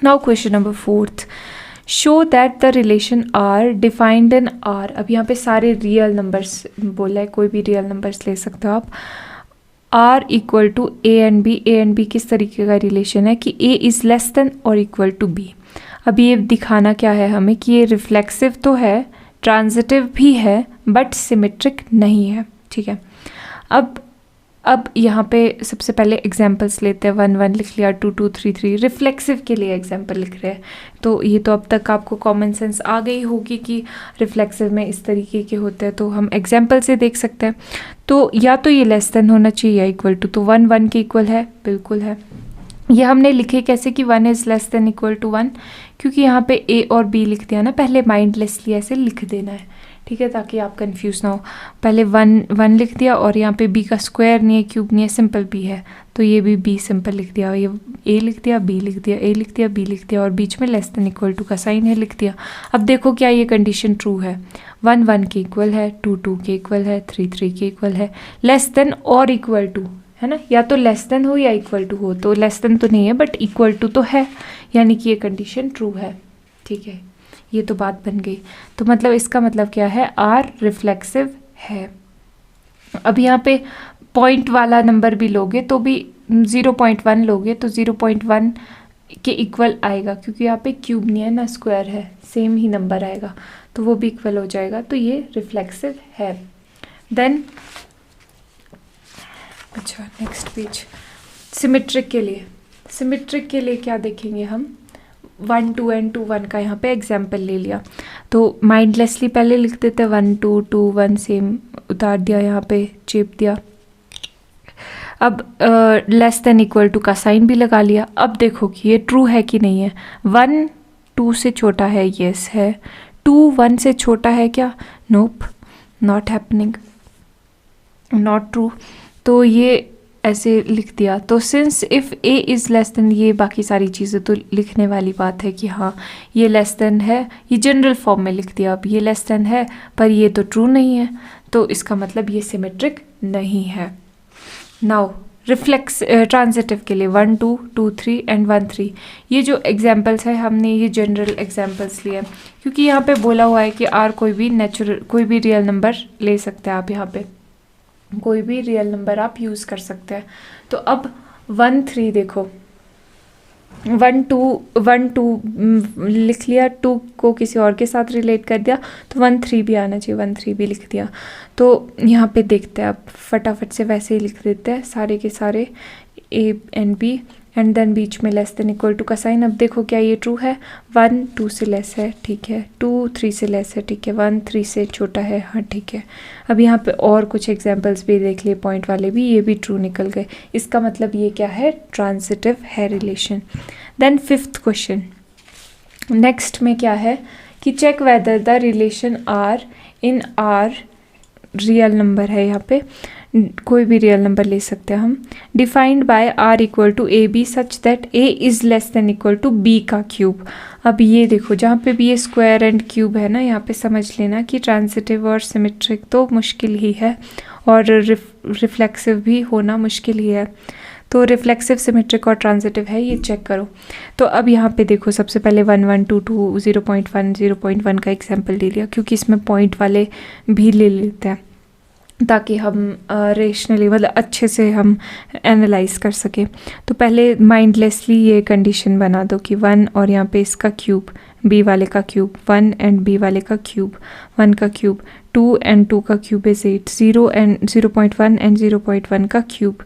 Now question number 4, show that the relation are defined in R. अब यहाँ पे सारे रियल नंबर्स बोला है, कोई भी रियल नंबर्स ले सकते हो आप। R equal to A and B किस तरीके का रिलेशन है कि ए इज़ लेस देन और इक्वल टू बी। अब ये दिखाना क्या है हमें कि ये रिफ्लेक्सिव तो है, ट्रांजिटिव भी है, बट सिमेट्रिक नहीं है, ठीक है। अब यहाँ पे सबसे पहले एग्जाम्पल्स लेते हैं। 1 1 लिख लिया, 2 2 3 3, रिफ्लेक्सिव के लिए एग्जाम्पल लिख रहे हैं। तो ये तो अब तक आपको कॉमन सेंस आ गई होगी कि रिफ्लेक्सिव में इस तरीके के होते हैं, तो हम एग्जाम्पल से देख सकते हैं। तो या तो ये लेस देन होना चाहिए या इक्वल टू, तो 1 1 के इक्वल है, बिल्कुल है। ये हमने लिखे कैसे कि 1 is less than equal to 1, क्योंकि यहाँ पे ए और बी लिख दिया ना, पहले माइंडलेसली ऐसे लिख देना है, ठीक है, ताकि आप कंफ्यूज ना हो। पहले 1 1 लिख दिया और यहाँ पे बी का स्क्वायर नहीं है, क्यूब नहीं है, सिंपल बी है, तो ये भी बी सिंपल लिख दिया। ये ए लिख दिया, बी लिख दिया, ए लिख दिया, बी लिख दिया, और बीच में लेस देन इक्वल टू का साइन है, लिख दिया। अब देखो क्या ये कंडीशन ट्रू है? 1 1 के इक्वल है, 2 2 के इक्वल है, 3 3 के इक्वल है, लेस देन और इक्वल टू है ना, या तो लेस देन हो या इक्वल टू हो। तो लेस देन तो नहीं है, बट इक्वल टू तो है, यानी कि ये कंडीशन ट्रू है, ठीक है। ये तो बात बन गई। तो मतलब इसका मतलब क्या है? आर रिफ्लेक्सिव है। अब यहाँ पे पॉइंट वाला नंबर भी लोगे तो भी 0.1 लोगे तो 0.1 के इक्वल आएगा, क्योंकि यहाँ पे क्यूब नहीं है ना, स्क्वायर है, सेम ही नंबर आएगा, तो वो भी इक्वल हो जाएगा, तो ये रिफ्लेक्सिव है। देन अच्छा नेक्स्ट पेज, सिमेट्रिक के लिए क्या देखेंगे हम? 1 2 and 2 1 का यहाँ पे एग्जाम्पल ले लिया, तो माइंडलेसली पहले लिख देते 1 2 2 1, सेम उतार दिया, यहाँ पे चेप दिया। अब लेस देन इक्वल टू का साइन भी लगा लिया। अब देखो कि ये ट्रू है कि नहीं है। 1 2 से छोटा है, येस है। 2 1 से छोटा है क्या? नोप, नॉट हैपनिंग, नॉट ट्रू। तो ये ऐसे लिख दिया। तो since if A is less then, ये बाकी सारी चीज़ें तो लिखने वाली बात है कि हाँ ये लेस देन है, ये जनरल फॉर्म में लिख दिया। अब ये लेस देन है, पर ये तो ट्रू नहीं है, तो इसका मतलब ये सिमेट्रिक नहीं है। नाउ ट्रांजिटिव के लिए 1 2 2 3 एंड 1 3। ये जो एग्जांपल्स है हमने ये जनरल एग्जांपल्स लिए हैं, क्योंकि यहाँ पे बोला हुआ है कि आर कोई भी रियल नंबर ले सकते हैं। आप यहाँ पे कोई भी रियल नंबर आप यूज़ कर सकते हैं। तो अब 1 3 देखो, 1 2 लिख लिया, 2 को किसी और के साथ रिलेट कर दिया तो 1 3 भी आना चाहिए, 1 3 भी लिख दिया। तो यहाँ पे देखते हैं, अब फटाफट से वैसे ही लिख देते हैं सारे के सारे A and B and then बीच में लेस देन इक्वल टू का साइन। अब देखो क्या ये ट्रू है, 1 2 से लेस है, ठीक है, 2 3 से लेस है, ठीक है, 1 3 से छोटा है, हाँ ठीक है। अब यहाँ पे और कुछ एग्जांपल्स भी देख लिए, पॉइंट वाले भी, ये भी ट्रू निकल गए। इसका मतलब ये क्या है, ट्रांजिटिव है relation. Then 5th question, next में क्या है कि check whether the relation R in R, real number है, यहाँ पे कोई भी रियल नंबर ले सकते हैं हम, defined by R equal to A B such that A is less than equal to B का क्यूब। अब ये देखो जहाँ पे भी ये स्क्वायर एंड क्यूब है ना, यहाँ पे समझ लेना कि ट्रांजिटिव और सिमेट्रिक तो मुश्किल ही है और रिफ्लेक्सिव भी होना मुश्किल ही है। तो रिफ्लेक्सिव, सिमेट्रिक और ट्रांजिटिव है, ये चेक करो। तो अब यहाँ पे देखो सबसे पहले 1 1 2 2 0.1 0.1 का एग्जाम्पल ले लिया, क्योंकि इसमें पॉइंट वाले भी ले लेते हैं ताकि हम रेशनली मतलब अच्छे से हम एनालाइज कर सकें। तो पहले माइंडलेसली ये कंडीशन बना दो कि 1 और यहाँ पे इसका क्यूब, बी वाले का क्यूब 1 एंड बी वाले का क्यूब 1 का क्यूब, 2 एंड 2 का क्यूब इज 8, 0 एंड 0.1 एंड 0.1 का क्यूब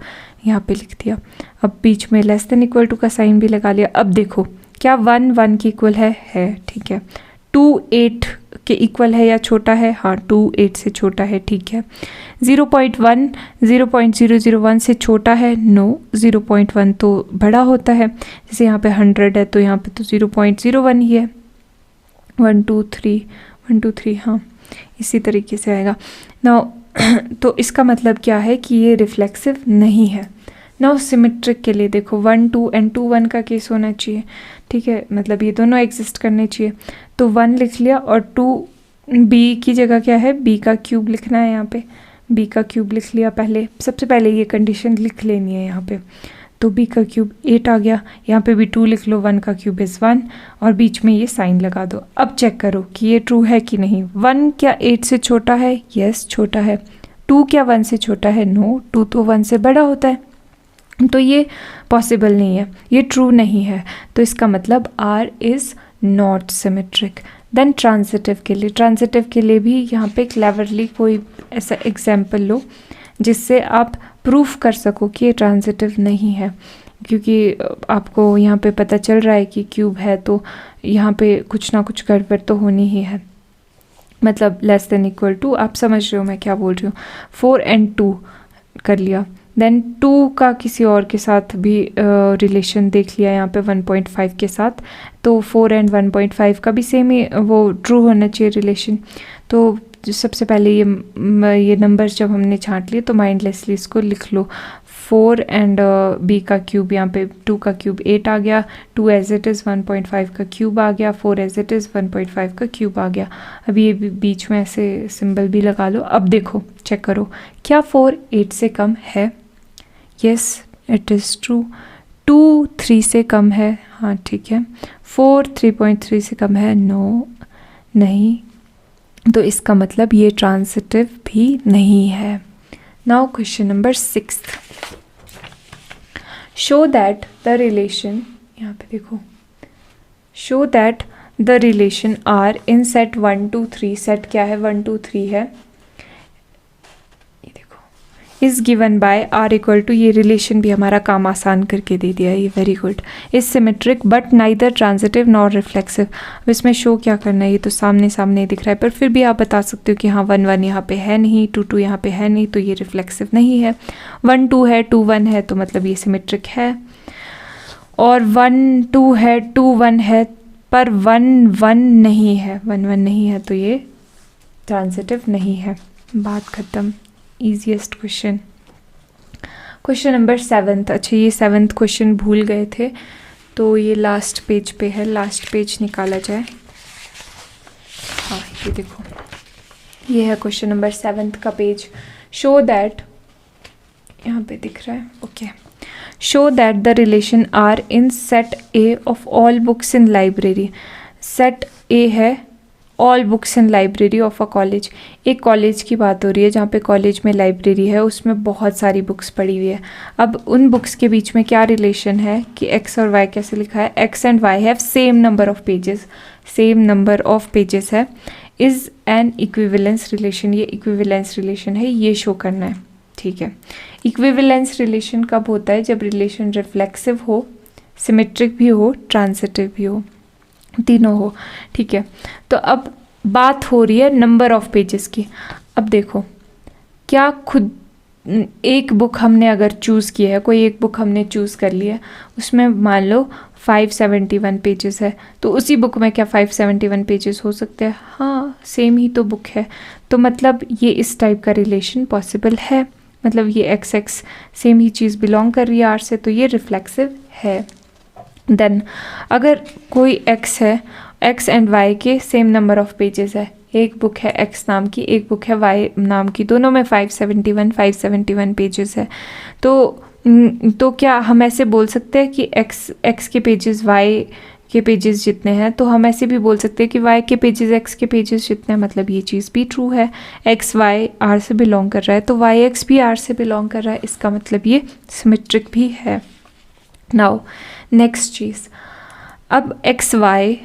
यहाँ पे लिख दिया। अब बीच में लेस देन इक्वल टू का साइन भी लगा लिया। अब देखो क्या 1 1 की इक्वल है, ठीक है। 2 8 के इक्वल है या छोटा है, हाँ 2 8 से छोटा है, ठीक है। 0.1 0.001 से छोटा है, नो, 0.1 तो बड़ा होता है। जैसे यहाँ पे 100 है तो यहाँ पे तो 0.01 ही है। 1 2 3 हाँ इसी तरीके से आएगा। नाउ तो इसका मतलब क्या है कि ये रिफ्लेक्सिव नहीं है। नाउ सिमेट्रिक के लिए देखो 1 2 एंड 2 1 का केस होना चाहिए, ठीक है, मतलब ये दोनों एग्जिस्ट करने चाहिए। तो 1 लिख लिया और 2 बी की जगह क्या है, बी का क्यूब लिखना है, यहाँ पे बी का क्यूब लिख लिया। पहले सबसे पहले ये कंडीशन लिख लेनी है यहाँ पे। तो बी का क्यूब 8 आ गया, यहाँ पे भी 2 लिख लो, 1 का क्यूब इज़ 1 और बीच में ये साइन लगा दो। अब चेक करो कि ये ट्रू है कि नहीं। 1 क्या 8 से छोटा है, यस छोटा है। 2 क्या 1 से छोटा है, नो, 2 तो 1 से बड़ा होता है। तो ये पॉसिबल नहीं है, ये ट्रू नहीं है। तो इसका मतलब R is not symmetric. Then transitive के लिए भी यहाँ पे क्लेवरली कोई ऐसा एग्जाम्पल लो जिससे आप प्रूफ कर सको कि ये ट्रांजिटिव नहीं है, क्योंकि आपको यहाँ पे पता चल रहा है कि क्यूब है तो यहाँ पे कुछ ना कुछ गड़बड़ तो होनी ही है, मतलब लेस देन इक्वल टू, आप समझ रहे हो मैं क्या बोल रही हूँ। 4 एंड 2 कर लिया, देन 2 का किसी और के साथ भी रिलेशन देख लिया यहाँ पे 1.5 के साथ, तो 4 एंड 1.5 का भी सेम ही वो ट्रू होना चाहिए रिलेशन। तो सबसे पहले ये नंबर्स जब हमने छांट लिए तो माइंडलेसली इसको लिख लो। 4 एंड बी का क्यूब, यहाँ पे 2 का क्यूब 8 आ गया, 2 एज इट इज़ 1.5 का क्यूब आ गया, 4 एज इट इज़ 1.5 का क्यूब आ गया। अब ये बीच में ऐसे सिंबल भी लगा लो। अब देखो चेक करो क्या 4 8 से कम है, यस इट इज़ ट्रू। 2 3 से कम है, हाँ ठीक है। 4 3.3 से कम है, नो नहीं। तो इसका मतलब ये ट्रांजिटिव भी नहीं है। Now question number 6, show that the relation, यहाँ पे देखो, show that the relation R in set 1 2 3, set क्या है 1 2 3 है, ये देखो, is given by R equal to, ये रिलेशन भी हमारा काम आसान करके दे दिया है ये, very good. Is symmetric but neither transitive nor reflexive. अब इसमें शो क्या करना है, ये तो सामने सामने दिख रहा है, पर फिर भी आप बता सकते हो कि हाँ 1 1 यहाँ पे है नहीं, 2 2 यहाँ पे है नहीं, तो ये रिफ्लेक्सिव नहीं है। 1 2 है, 2 1 है, तो मतलब ये सिमेट्रिक है। और 1 2 है, 2 1 है, पर 1 1 नहीं है, 1 1 नहीं है, तो ये ट्रांजिटिव नहीं है। बात खत्म। Easiest question, question number 7। अच्छा ये 7th क्वेश्चन भूल गए थे, तो ये लास्ट पेज पे है, लास्ट पेज निकाला जाए। हाँ ये देखो, ये है क्वेश्चन नंबर 7th का पेज। शो दैट, यहाँ पे दिख रहा है, okay. Show that the relation R in set A of all books in library. Set A है all books in library of a college. एक कॉलेज की बात हो रही है जहाँ पे कॉलेज में लाइब्रेरी है, उसमें बहुत सारी बुक्स पड़ी हुई है। अब उन बुक्स के बीच में क्या रिलेशन है कि एक्स और वाई कैसे लिखा है, x and why have same number of pages, same number of pages है, इज़ एन इक्विवेलेंस रिलेशन। ये इक्विवेलेंस रिलेशन है, ये शो करना है, ठीक है। इक्विवेलेंस रिलेशन कब होता है, जब रिलेशन रिफ्लेक्सिव हो, सिमेट्रिक भी हो, ट्रांजिटिव भी हो, तीनों हो, ठीक है। तो अब बात हो रही है नंबर ऑफ पेजेस की। अब देखो, क्या खुद एक बुक हमने अगर चूज़ की है, कोई एक बुक हमने चूज़ कर ली है, उसमें मान लो 571 पेजेस है, तो उसी बुक में क्या 571 पेजेस हो सकते हैं? हाँ, सेम ही तो बुक है, तो मतलब ये इस टाइप का रिलेशन पॉसिबल है। मतलब ये एक्स एक्स सेम ही चीज़ बिलोंग कर रही है आर से, तो ये रिफ्लेक्सिव है। देन अगर कोई एक्स है, एक्स एंड वाई के सेम नंबर ऑफ पेजेस है, एक बुक है एक्स नाम की, एक बुक है वाई नाम की, दोनों में 571 पेजेस है, तो क्या हम ऐसे बोल सकते हैं कि एक्स के पेजेस वाई के पेजेस जितने हैं, तो हम ऐसे भी बोल सकते हैं कि वाई के पेजेस एक्स के पेजेस जितने हैं। मतलब ये चीज़ भी ट्रू है, एक्स वाई आर से बिलोंग कर रहा है, तो वाई एक्स भी आर से बिलोंग कर रहा है, इसका मतलब ये सिमेट्रिक भी है। नाउ नेक्स्ट चीज़, अब एक्स वाई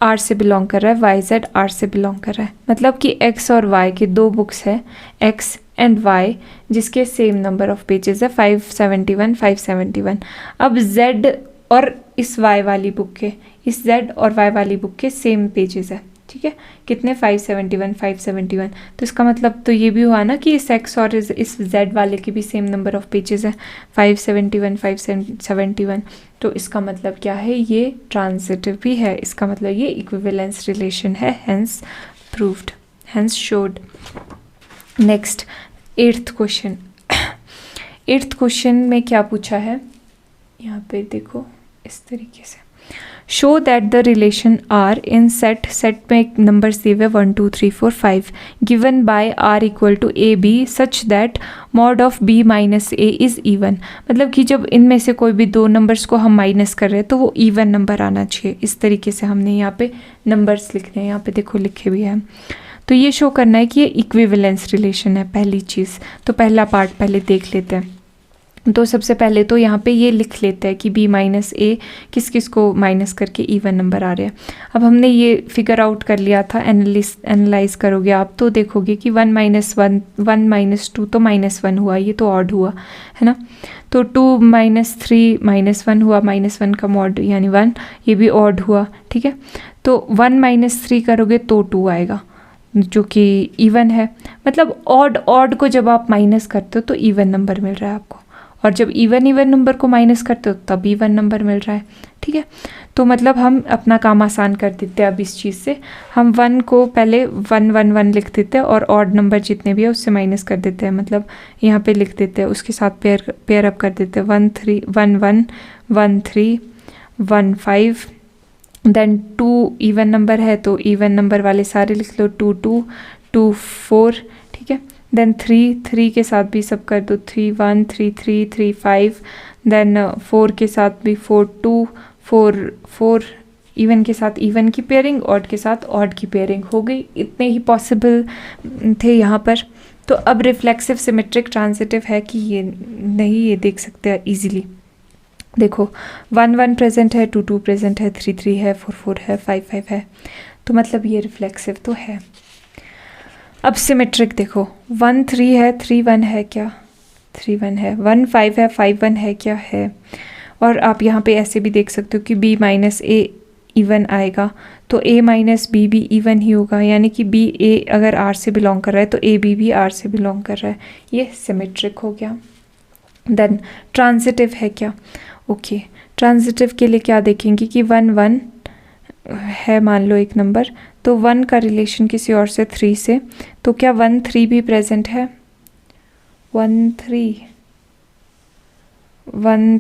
आर से बिलोंग कर रहा है, वाई जेड आर से बिलोंग कर रहा है, मतलब कि एक्स और वाई के दो बुक्स हैं, एक्स एंड वाई, जिसके सेम नंबर ऑफ पेजेस है 571। अब जेड और इस वाई वाली बुक के, इस जेड और वाई वाली बुक के सेम पेजेस है, ठीक है। कितने? 571। तो इसका मतलब तो ये भी हुआ ना कि इस एक्स और इस जेड वाले के भी सेम नंबर ऑफ पेजेस है 571। तो इसका मतलब क्या है, ये ट्रांजिटिव भी है, इसका मतलब ये इक्विवेलेंस रिलेशन है, hence proved, hence showed. Next 8th question. 8th question में क्या पूछा है, यहाँ पे देखो इस तरीके से, show that the relation R in set में एक नंबर दिए हुए 1 2 3 4 5 given by R equal to A B such that mod of B minus A is even. मतलब कि जब इनमें से कोई भी दो नंबर्स को हम माइनस कर रहे हैं तो वो इवन नंबर आना चाहिए। इस तरीके से हमने यहाँ पे नंबर्स लिखने हैं, यहाँ पे देखो लिखे भी हैं। तो ये शो करना है कि ये इक्विवेलेंस रिलेशन है, पहली चीज़। तो पहला पार्ट पहले देख लेते हैं। तो सबसे पहले तो यहाँ पे ये लिख लेते हैं कि b माइनस ए किस किस को माइनस करके इवन नंबर आ रहे हैं। अब हमने ये फिगर आउट कर लिया था, एनालाइज करोगे आप तो देखोगे कि 1 माइनस 2 तो -1 हुआ, ये तो ऑड हुआ है ना। तो 2 माइनस 3 -1 हुआ, -1 का मॉड यानी 1, ये भी ऑड हुआ, ठीक है। तो 1 माइनस 3 करोगे तो 2 आएगा जो कि इवन है। मतलब ऑड को जब आप माइनस करते हो तो इवन नंबर मिल रहा है आपको, और जब इवन नंबर को माइनस करते हो तब इवन नंबर मिल रहा है, ठीक है। तो मतलब हम अपना काम आसान कर देते हैं। अब इस चीज़ से हम 1 को पहले 1 1 1 लिख देते हैं और ऑड नंबर जितने भी है उससे माइनस कर देते हैं। मतलब यहाँ पे लिख देते हैं, उसके साथ पेयर अप कर देते हैं, 1 3 1 1 1 3 1 5। देन 2 इवन नंबर है तो इवन नंबर वाले सारे लिख लो, 2 2 2 4, ठीक है। देन 3 के साथ भी सब कर दो, 3 1 3 3 3 5। देन 4 के साथ भी 4 2 4 4, इवन के साथ इवन की पेयरिंग, ऑड के साथ ऑड की पेयरिंग हो गई। इतने ही पॉसिबल थे यहाँ पर। तो अब रिफ्लेक्सिव सिमेट्रिक ट्रांजिटिव है कि ये नहीं, ये देख सकते हैं इजीली। देखो 1 1 प्रेजेंट है, 2 2 प्रेजेंट है, 3 3 है, 4 4 है, 5 5 है, तो मतलब ये रिफ्लेक्सिव तो है। अब सिमेट्रिक देखो, 1 3 है, 3 1 है क्या? 3 1 है, 1 5 है, 5 1 है क्या? है। और आप यहाँ पे ऐसे भी देख सकते हो कि b माइनस ए इवन आएगा, तो a माइनस बी भी इवन ही होगा, यानी कि b a अगर r से बिलोंग कर रहा है तो a b भी r से बिलोंग कर रहा है, ये सिमेट्रिक हो गया। देन ट्रांजिटिव है क्या? ओके, ट्रांजिटिव के लिए क्या देखेंगे कि 1 1 है मान लो एक नंबर, तो 1 का रिलेशन किसी और से 3 से, तो क्या 1 3 भी प्रेजेंट है? 1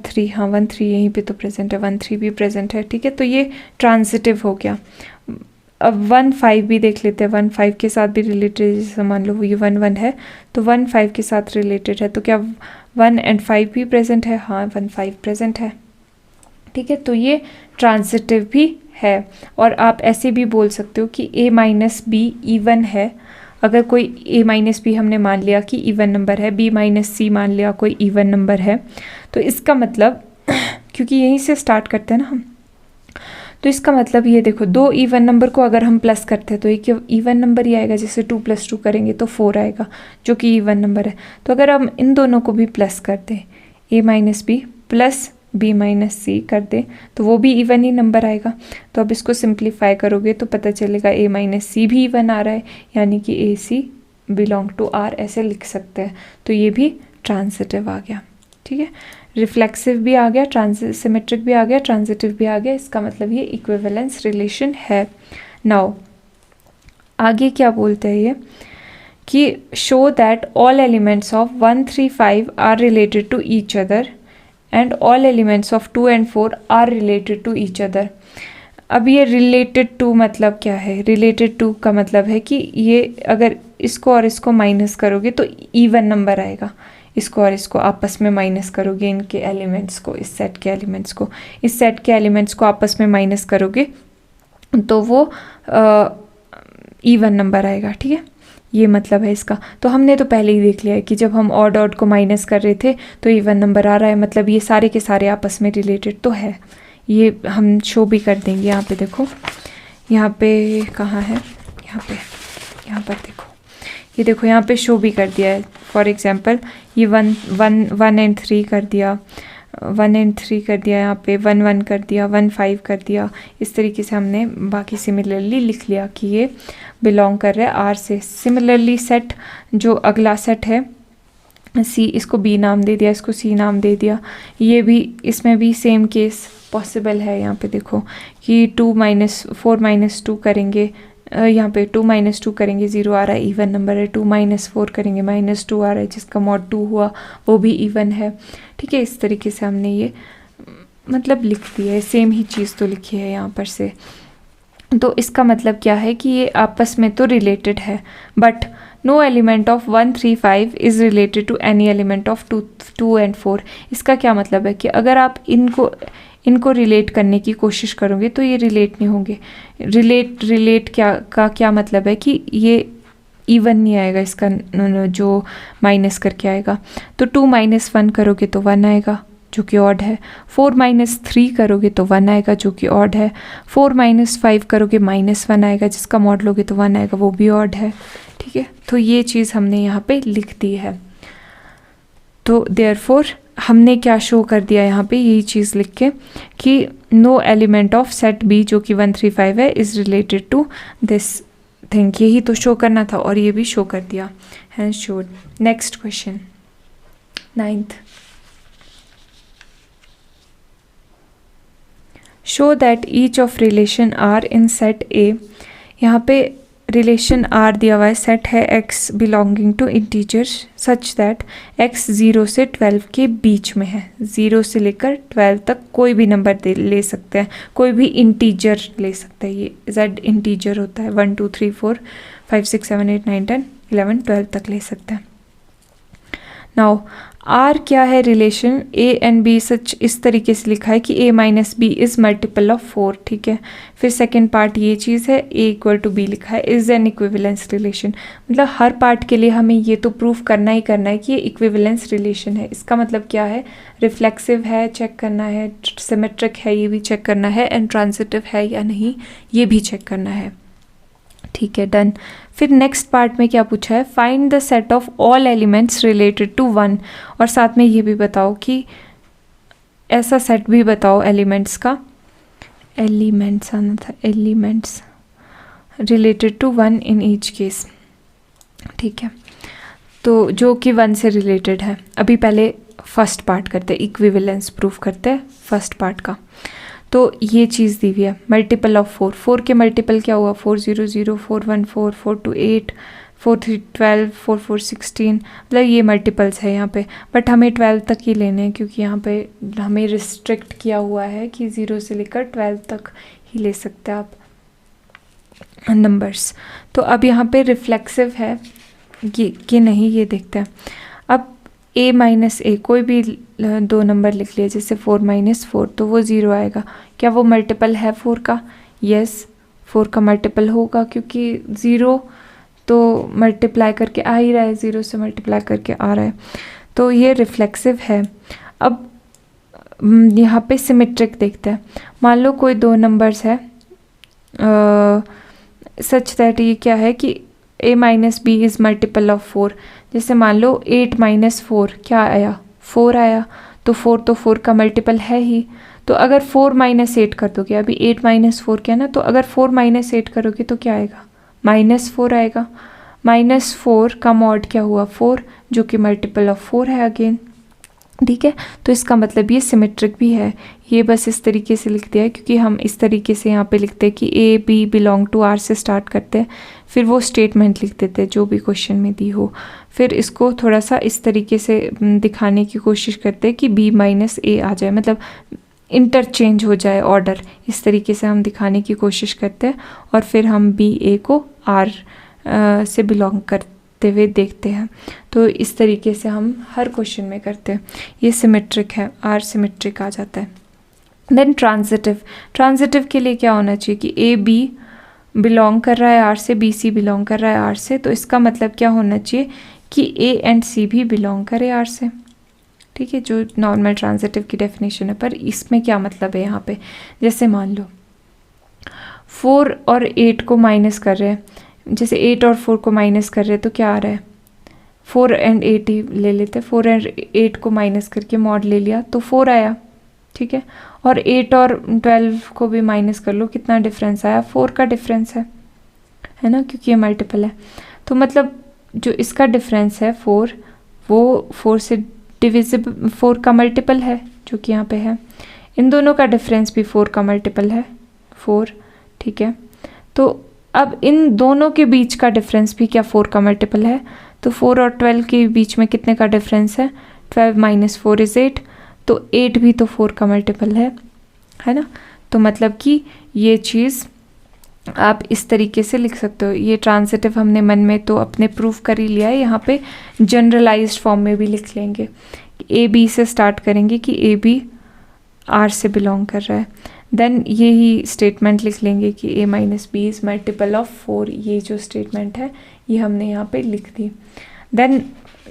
3 हाँ 1 3 यहीं पे तो प्रेजेंट है, 1 3 भी प्रेजेंट है, ठीक है। तो ये ट्रांजिटिव हो गया। अब 1 5 भी देख लेते हैं, 1 5 के साथ भी रिलेटेड, जैसे मान लो ये 1 1 है तो 1 5 के साथ रिलेटेड है, तो क्या 1 और 5 भी प्रेजेंट है? हाँ 1 5 प्रेजेंट है, ठीक है। तो ये ट्रांजिटिव भी है। और आप ऐसे भी बोल सकते हो कि a माइनस बी इवन है। अगर कोई a माइनस बी हमने मान लिया कि इवन नंबर है, b माइनस सी मान लिया कोई इवन नंबर है, तो इसका मतलब क्योंकि यहीं से स्टार्ट करते हैं ना हम, तो इसका मतलब ये देखो, दो इवन नंबर को अगर हम प्लस करते हैं तो एक इवन नंबर ही आएगा। जैसे 2 + 2 करेंगे तो 4 आएगा जो कि इवन नंबर है। तो अगर हम इन दोनों को भी प्लस कर दें, a minus B plus b minus C कर दें, तो वो भी इवन ही नंबर आएगा। तो अब इसको सिंप्लीफाई करोगे तो पता चलेगा a माइनस सी भी इवन आ रहा है, यानी कि ए सी बिलोंग टू आर, ऐसे लिख सकते हैं। तो ये भी ट्रांजिटिव आ गया, ठीक है। रिफ्लेक्सिव भी आ गया, सिमेट्रिक भी आ गया, ट्रांजिटिव भी आ गया। इसका मतलब ये इक्विवेलेंस रिलेशन है। नाउ आगे क्या बोलते हैं ये कि show that all elements of 1 3 5 are related to each other and all elements of 2 and 4 are related to each other. अब ये रिलेटेड टू मतलब क्या है? रिलेटेड टू का मतलब है कि ये अगर इसको और इसको माइनस करोगे तो इवन नंबर आएगा। इसको और इसको आपस में माइनस करोगे, इनके एलिमेंट्स को, इस सेट के एलिमेंट्स को, इस सेट के एलिमेंट्स को आपस में माइनस करोगे तो वो इवन नंबर आएगा, ठीक है। ये मतलब है इसका। तो हमने तो पहले ही देख लिया है कि जब हम ऑड ऑड को माइनस कर रहे थे तो इवन नंबर आ रहा है, मतलब ये सारे के सारे आपस में रिलेटेड तो है। ये हम शो भी कर देंगे। यहाँ पे देखो, यहाँ पे कहाँ है, यहाँ पर देखो, ये देखो यहाँ पे शो भी कर दिया है। फॉर एग्जांपल ये 1 and 3 कर दिया, 1 and 3 कर दिया, यहाँ पे 1 1 कर दिया, 1 5 कर दिया। इस तरीके से हमने बाकी सिमिलरली लिख लिया कि ये बिलोंग कर रहा है आर से। सिमिलरली सेट, जो अगला सेट है सी, इसको बी नाम दे दिया, इसको सी नाम दे दिया। ये भी, इसमें भी सेम केस पॉसिबल है। यहाँ पे देखो कि 4 - 2 करेंगे, यहाँ पे 2 - 2 करेंगे, 0 आ रहा है, इवन नंबर है। 2 - 4 करेंगे, -2 आ रहा है, जिसका मॉड 2 हुआ वो भी इवन है, ठीक है। इस तरीके से हमने ये मतलब लिख दिया है, सेम ही चीज़ तो लिखी है यहाँ पर से। तो इसका मतलब क्या है कि ये आपस में तो रिलेटेड है, but no element of 1 3 5 is related to any element of 2 and 4। इसका क्या मतलब है कि अगर आप इनको रिलेट करने की कोशिश करोगे तो ये रिलेट नहीं होंगे। रिलेट क्या मतलब है कि ये इवन नहीं आएगा, इसका जो माइनस करके आएगा। तो 2 - 1 करोगे तो 1 आएगा जो कि ऑड है। 4 - 3 करोगे तो 1 आएगा जो कि ऑड है। 4 - 5 करोगे -1 आएगा, जिसका मॉड लोगे तो 1 आएगा, वो भी ऑड है, ठीक है। तो ये चीज़ हमने यहाँ पे लिख दी है। तो देयरफॉर हमने क्या शो कर दिया यहाँ पे, यही चीज़ लिख के कि no element of set B जो कि 1 3 5 है is related to this thing. यही तो शो करना था और ये भी शो कर दिया, hence showed. Next question 9th, show that each of relation R in set A. यहाँ पे रिलेशन आर दिया हुआ है, सेट है X belonging to integer such that X 0 से 12 के बीच में है। 0 से लेकर 12 तक कोई भी नंबर ले सकते हैं, कोई भी इंटीजर ले सकते हैं। ये जेड इंटीजर होता है, 1 2 3 4 5 6 7 8 9 10 11 12 तक ले सकते हैं। नाउ आर क्या है? रिलेशन ए एंड बी सच इस तरीके से लिखा है कि a - b is multiple of 4, ठीक है। फिर सेकेंड पार्ट ये चीज़ है, a = b लिखा है, इज़ एन इक्विवेलेंस रिलेशन। मतलब हर पार्ट के लिए हमें ये तो प्रूफ करना ही करना है कि ये इक्विवेलेंस रिलेशन है। इसका मतलब क्या है? रिफ्लेक्सिव है चेक करना है, सिमेट्रिक है ये भी चेक करना है, एंड ट्रांजिटिव है या नहीं ये भी चेक करना है, ठीक है। डन। फिर नेक्स्ट पार्ट में क्या पूछा है? Find the set of all elements related to 1, और साथ में ये भी बताओ कि ऐसा सेट भी बताओ एलिमेंट्स का, एलिमेंट्स आना था, elements related to 1 in each case, ठीक है। तो जो कि 1 से रिलेटेड है। अभी पहले फर्स्ट पार्ट करते हैं, इक्विवेलेंस प्रूफ करते हैं फर्स्ट पार्ट का। तो ये चीज़ दी हुई है, मल्टीपल ऑफ 4। 4 के मल्टीपल क्या हुआ? 4 0 0 4 1 4 4 2 8 4 3 12 4 4 16। मतलब ये मल्टीपल्स है यहाँ पे, बट हमें 12 तक ही लेने हैं क्योंकि यहाँ पे हमें रिस्ट्रिक्ट किया हुआ है कि 0 से लेकर 12 तक ही ले सकते हैं आप। नंबर्स। तो अब यहाँ पे रिफ्लेक्सिव है ये कि नहीं, ये देखते हैं। अब a माइनस ए, कोई भी दो नंबर लिख लिए, जैसे 4 माइनस 4, तो वो 0 आएगा। क्या वो मल्टीपल है 4 का? यस, 4 का मल्टीपल होगा, क्योंकि 0 तो मल्टीप्लाई करके आ ही रहा है, 0 से मल्टीप्लाई करके आ रहा है, तो ये रिफ्लेक्सिव है। अब यहाँ पे सिमेट्रिक देखते हैं। मान लो कोई दो नंबर्स है सच दैट ये क्या है कि a minus B is multiple of 4। जैसे मान लो 8 माइनस 4 क्या आया? 4 आया। तो 4 तो 4 का मल्टीपल है ही। तो अगर 4 माइनस 8 कर दोगे, अभी 8 माइनस 4 क्या ना, तो अगर 4 माइनस 8 करोगे तो क्या आएगा? -4 आएगा। -4 का मॉड क्या हुआ? 4, जो कि मल्टीपल ऑफ 4 है अगेन। ठीक है, तो इसका मतलब ये सिमेट्रिक भी है। ये बस इस तरीके से लिख दिया है, क्योंकि हम इस तरीके से यहाँ पे लिखते हैं कि A B belong to R से स्टार्ट करते हैं, फिर वो स्टेटमेंट लिख देते हैं जो भी क्वेश्चन में दी हो। फिर इसको थोड़ा सा इस तरीके से दिखाने की कोशिश करते हैं कि बी माइनस ए आ जाए, मतलब इंटरचेंज हो जाए ऑर्डर। इस तरीके से हम दिखाने की कोशिश करते हैं, और फिर हम बी ए को आर से बिलोंग करते हुए देखते हैं। तो इस तरीके से हम हर क्वेश्चन में करते हैं। ये सिमेट्रिक है, आर सिमेट्रिक आ जाता है। Then transitive. ट्रांजिटिव के लिए क्या होना चाहिए कि ए बी बिलोंग कर रहा है आर से, बी सी बिलोंग कर रहा है आर से, तो इसका मतलब क्या होना चाहिए कि ए एंड सी भी बिलोंग करे आर से। ठीक है, जो नॉर्मल ट्रांजिटिव की डेफिनेशन है। पर इसमें क्या मतलब है यहाँ पे? जैसे मान लो 4 और 8 को माइनस कर रहे हैं, जैसे 8 और 4 को माइनस कर रहे हैं, तो क्या आ रहा है? 4 एंड 8 ही ले लेते हैं। 4 एंड 8 को माइनस करके मॉड ले लिया तो 4 आया। ठीक है, और 8 और 12 को भी माइनस कर लो, कितना डिफरेंस आया? 4 का डिफरेंस है ना, क्योंकि ये मल्टीपल है। तो मतलब जो इसका डिफरेंस है 4, वो 4 से डिविजिबल, 4 का मल्टीपल है, जो कि यहाँ पे है। इन दोनों का डिफरेंस भी 4 का मल्टीपल है, 4। ठीक है, तो अब इन दोनों के बीच का डिफरेंस भी क्या 4 का मल्टीपल है? तो 4 और 12 के बीच में कितने का डिफरेंस है? 12 माइनस 4 इज़ 8, तो 8 भी तो 4 का मल्टीपल है ना। तो मतलब कि ये चीज़ आप इस तरीके से लिख सकते हो। ये ट्रांजिटिव हमने मन में तो अपने प्रूफ कर ही लिया है, यहाँ पे जनरलाइज्ड फॉर्म में भी लिख लेंगे। ए बी से स्टार्ट करेंगे कि ए बी आर से बिलोंग कर रहा है। देन यही स्टेटमेंट लिख लेंगे कि A minus B is multiple of 4। ये जो स्टेटमेंट है ये हमने यहाँ पे लिख दी। देन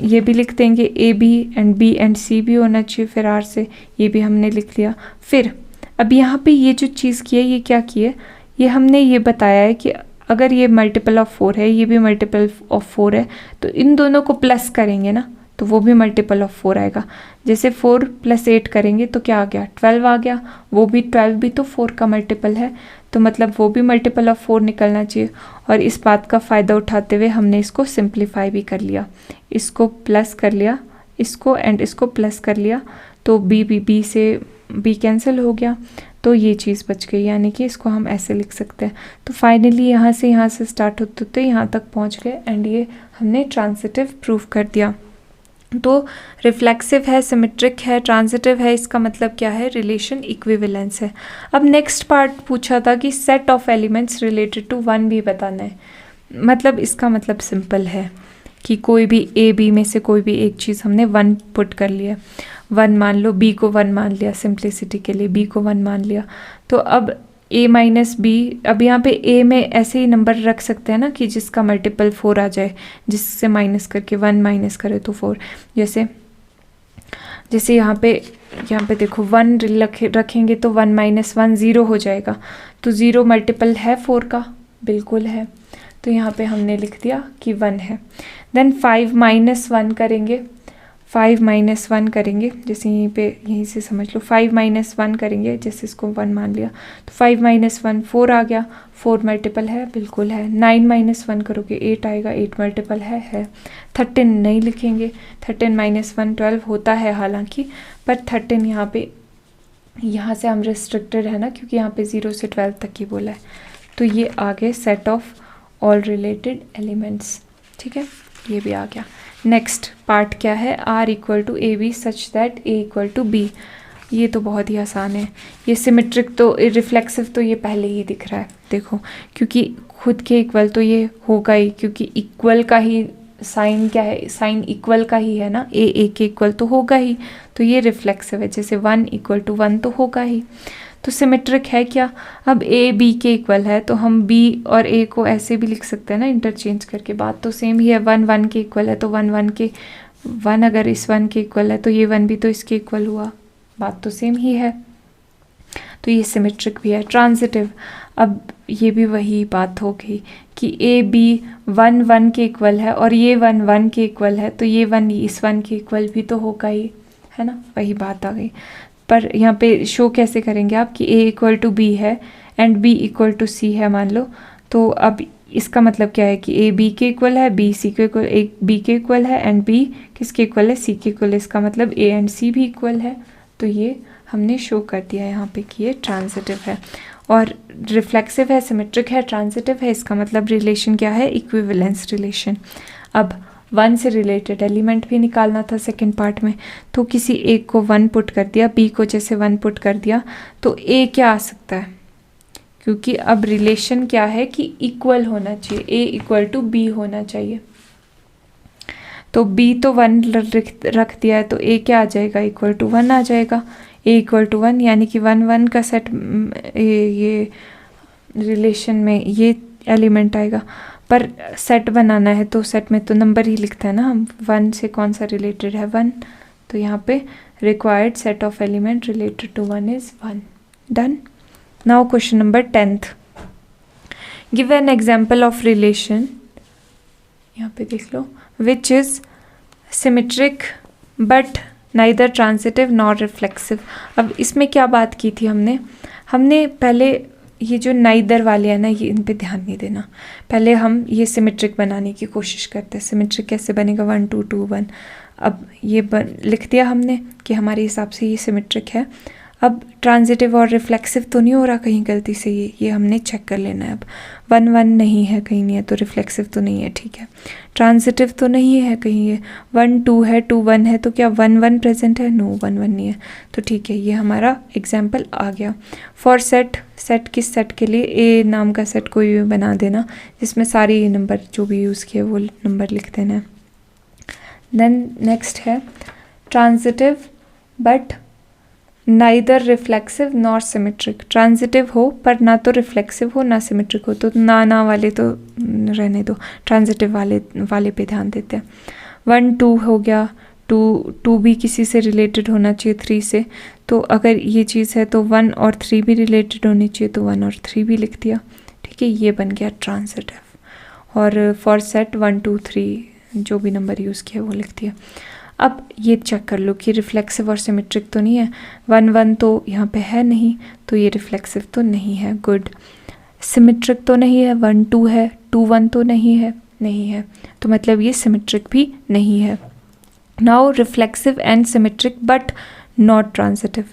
ये भी लिख देंगे ए बी एंड सी भी होना चाहिए फिर आर से, ये भी हमने लिख लिया। फिर अब यहाँ पे ये जो चीज़ की है, ये क्या की है? ये हमने ये बताया है कि अगर ये मल्टीपल ऑफ 4 है, ये भी मल्टीपल ऑफ 4 है, तो इन दोनों को प्लस करेंगे ना, तो वो भी मल्टीपल ऑफ 4 आएगा। जैसे 4 + 8 करेंगे तो क्या आ गया? 12 आ गया। वो भी 12 भी तो 4 का मल्टीपल है, तो मतलब वो भी मल्टीपल ऑफ 4 निकलना चाहिए। और इस बात का फ़ायदा उठाते हुए हमने इसको सिंप्लीफाई भी कर लिया, इसको प्लस कर लिया, इसको एंड इसको प्लस कर लिया, तो बी से बी कैंसिल हो गया, तो ये चीज़ बच गई। यानी कि इसको हम ऐसे लिख सकते हैं। तो फाइनली यहाँ से स्टार्ट होते होते यहाँ तक पहुँच गए, एंड ये हमने ट्रांजिटिव प्रूफ कर दिया। तो रिफ्लेक्सिव है, सिमेट्रिक है, ट्रांजिटिव है, इसका मतलब क्या है? रिलेशन इक्विवेलेंस है। अब नेक्स्ट पार्ट पूछा था कि set of elements related to 1 भी बताना है। मतलब इसका मतलब सिंपल है कि कोई भी ए बी में से कोई भी एक चीज़ हमने 1 पुट कर लिया, 1 मान लो, बी को 1 मान लिया, सिंप्लिसिटी के लिए बी को 1 मान लिया। तो अब ए माइनस बी, अब यहाँ पे ए में ऐसे ही नंबर रख सकते हैं ना कि जिसका मल्टीपल 4 आ जाए, जिससे माइनस करके 1 माइनस करे तो 4। जैसे यहाँ पे देखो 1 रखेंगे तो 1 - 1 0 हो जाएगा, तो 0 मल्टीपल है 4 का, बिल्कुल है। तो यहाँ पे हमने लिख दिया कि 1 है। देन 5 - 1 करेंगे, 5 - 1 करेंगे, जैसे यहीं से समझ लो 5 - 1 करेंगे, जैसे इसको 1 मान लिया, तो 5 - 1 4 आ गया, 4 मल्टीपल है, बिल्कुल है। 9 - 1 करोगे 8 आएगा, 8 मल्टीपल है। 13 नहीं लिखेंगे, 13 - 1 12 होता है हालांकि, पर 13 यहाँ से हम रिस्ट्रिक्टेड है ना, क्योंकि यहाँ पे 0 से 12 तक ही बोला है। तो ये आ गए set of all related elements. ठीक है, ये भी आ गया। नेक्स्ट पार्ट क्या है? R = AB such that A = B। ये तो बहुत ही आसान है। ये सिमेट्रिक तो, रिफ्लेक्सिव तो ये पहले ही दिख रहा है, देखो, क्योंकि खुद के इक्वल तो ये होगा ही, क्योंकि इक्वल का ही साइन क्या है, साइन इक्वल का ही है ना, ए के इक्वल तो होगा ही, तो ये रिफ्लेक्सिव है। जैसे 1 = 1 तो होगा ही। तो सिमेट्रिक है क्या? अब ए बी के इक्वल है तो हम बी और ए को ऐसे भी लिख सकते हैं ना इंटरचेंज करके, बात तो सेम ही है। 1 1 के इक्वल है तो 1 अगर इस 1 के इक्वल है तो ये 1 भी तो इसके इक्वल हुआ, बात तो सेम ही है। तो ये सिमेट्रिक भी है। ट्रांजिटिव, अब ये भी वही बात हो गई कि ए बी 1 1 के इक्वल है और ये 1 1 के इक्वल है, तो ये 1 इस 1 के इक्वल भी तो होगा ही, है ना, वही बात आ गई। पर यहाँ पे शो कैसे करेंगे आप कि A = B है एंड B = C है मान लो, तो अब इसका मतलब क्या है कि A B के इक्वल है, B C के इक्वल, A B के इक्वल है एंड B किसके इक्वल है, C के इक्वल है। इसका मतलब A एंड C भी इक्वल है। तो ये हमने शो कर दिया यहाँ पे कि ये ट्रांजिटिव है। और रिफ्लेक्सिव है, सिमेट्रिक है, ट्रांजिटिव है, इसका मतलब रिलेशन क्या है, इक्विवेलेंस रिलेशन। अब 1 से रिलेटेड एलिमेंट भी निकालना था सेकंड पार्ट में, तो किसी एक को 1 पुट कर दिया, बी को जैसे 1 पुट कर दिया, तो ए क्या आ सकता है, क्योंकि अब रिलेशन क्या है कि इक्वल होना चाहिए, ए = बी होना चाहिए। तो बी तो 1 रख दिया है तो ए क्या आ जाएगा, =1 आ जाएगा। ए =1 यानी कि 1 1 का सेट, ये रिलेशन में ये एलिमेंट आएगा। पर सेट बनाना है तो सेट में तो नंबर ही लिखते हैं ना हम, 1 से कौन सा रिलेटेड है, 1, तो यहाँ पे required set of element related to 1 is 1। Done. Now question number 10th, give an example of relation, यहाँ पे देख लो, which is symmetric but neither transitive nor reflexive. अब इसमें क्या बात की थी हमने पहले ये जो नाइदर वाले हैं ना, ये इन पे ध्यान नहीं देना। पहले हम ये सिमेट्रिक बनाने की कोशिश करते हैं। सिमेट्रिक कैसे बनेगा, 1 2 2 1। अब ये लिख दिया हमने कि हमारे हिसाब से ये सिमेट्रिक है। अब ट्रांजिटिव और रिफ्लेक्सिव तो नहीं हो रहा कहीं गलती से, ये हमने चेक कर लेना है। अब 1 1 नहीं है कहीं, नहीं है तो रिफ्लेक्सिव तो नहीं है, ठीक है। ट्रांजिटिव तो नहीं है कहीं, ये 1 2 है, 2 1 है, तो क्या 1 1 प्रेजेंट है, नो 1 1 नहीं है, तो ठीक है, ये हमारा एग्जाम्पल आ गया। फॉर सेट, सेट किस सेट के लिए, ए नाम का सेट कोई भी बना देना जिसमें सारे नंबर जो भी यूज़ किए वो नंबर लिख देना है। देन नेक्स्ट है transitive but neither reflexive nor symmetric. Transitive हो पर ना तो रिफ्लेक्सिव हो ना सिमेट्रिक हो, तो ना वाले तो रहने दो, ट्रांजिटिव वाले पे ध्यान देते हैं। 1 2 हो गया, 2 भी किसी से रिलेटेड होना चाहिए 3 से, तो अगर ये चीज़ है तो 1 और 3 भी रिलेटेड होनी चाहिए, तो 1 और 3 भी लिख दिया, ठीक है, ये बन गया ट्रांजिटिव। और फॉर सेट 1 2 3 जो भी नंबर यूज़ किया वो लिख दिया। अब ये चेक कर लो कि रिफ्लेक्सिव और सिमेट्रिक तो नहीं है, 1 1 तो यहाँ पे है नहीं, तो ये रिफ्लेक्सिव तो नहीं है, गुड। सिमेट्रिक तो नहीं है, 1 2 है, 2 1 तो नहीं है, तो मतलब ये सिमेट्रिक भी नहीं है। Now reflexive and symmetric but not transitive,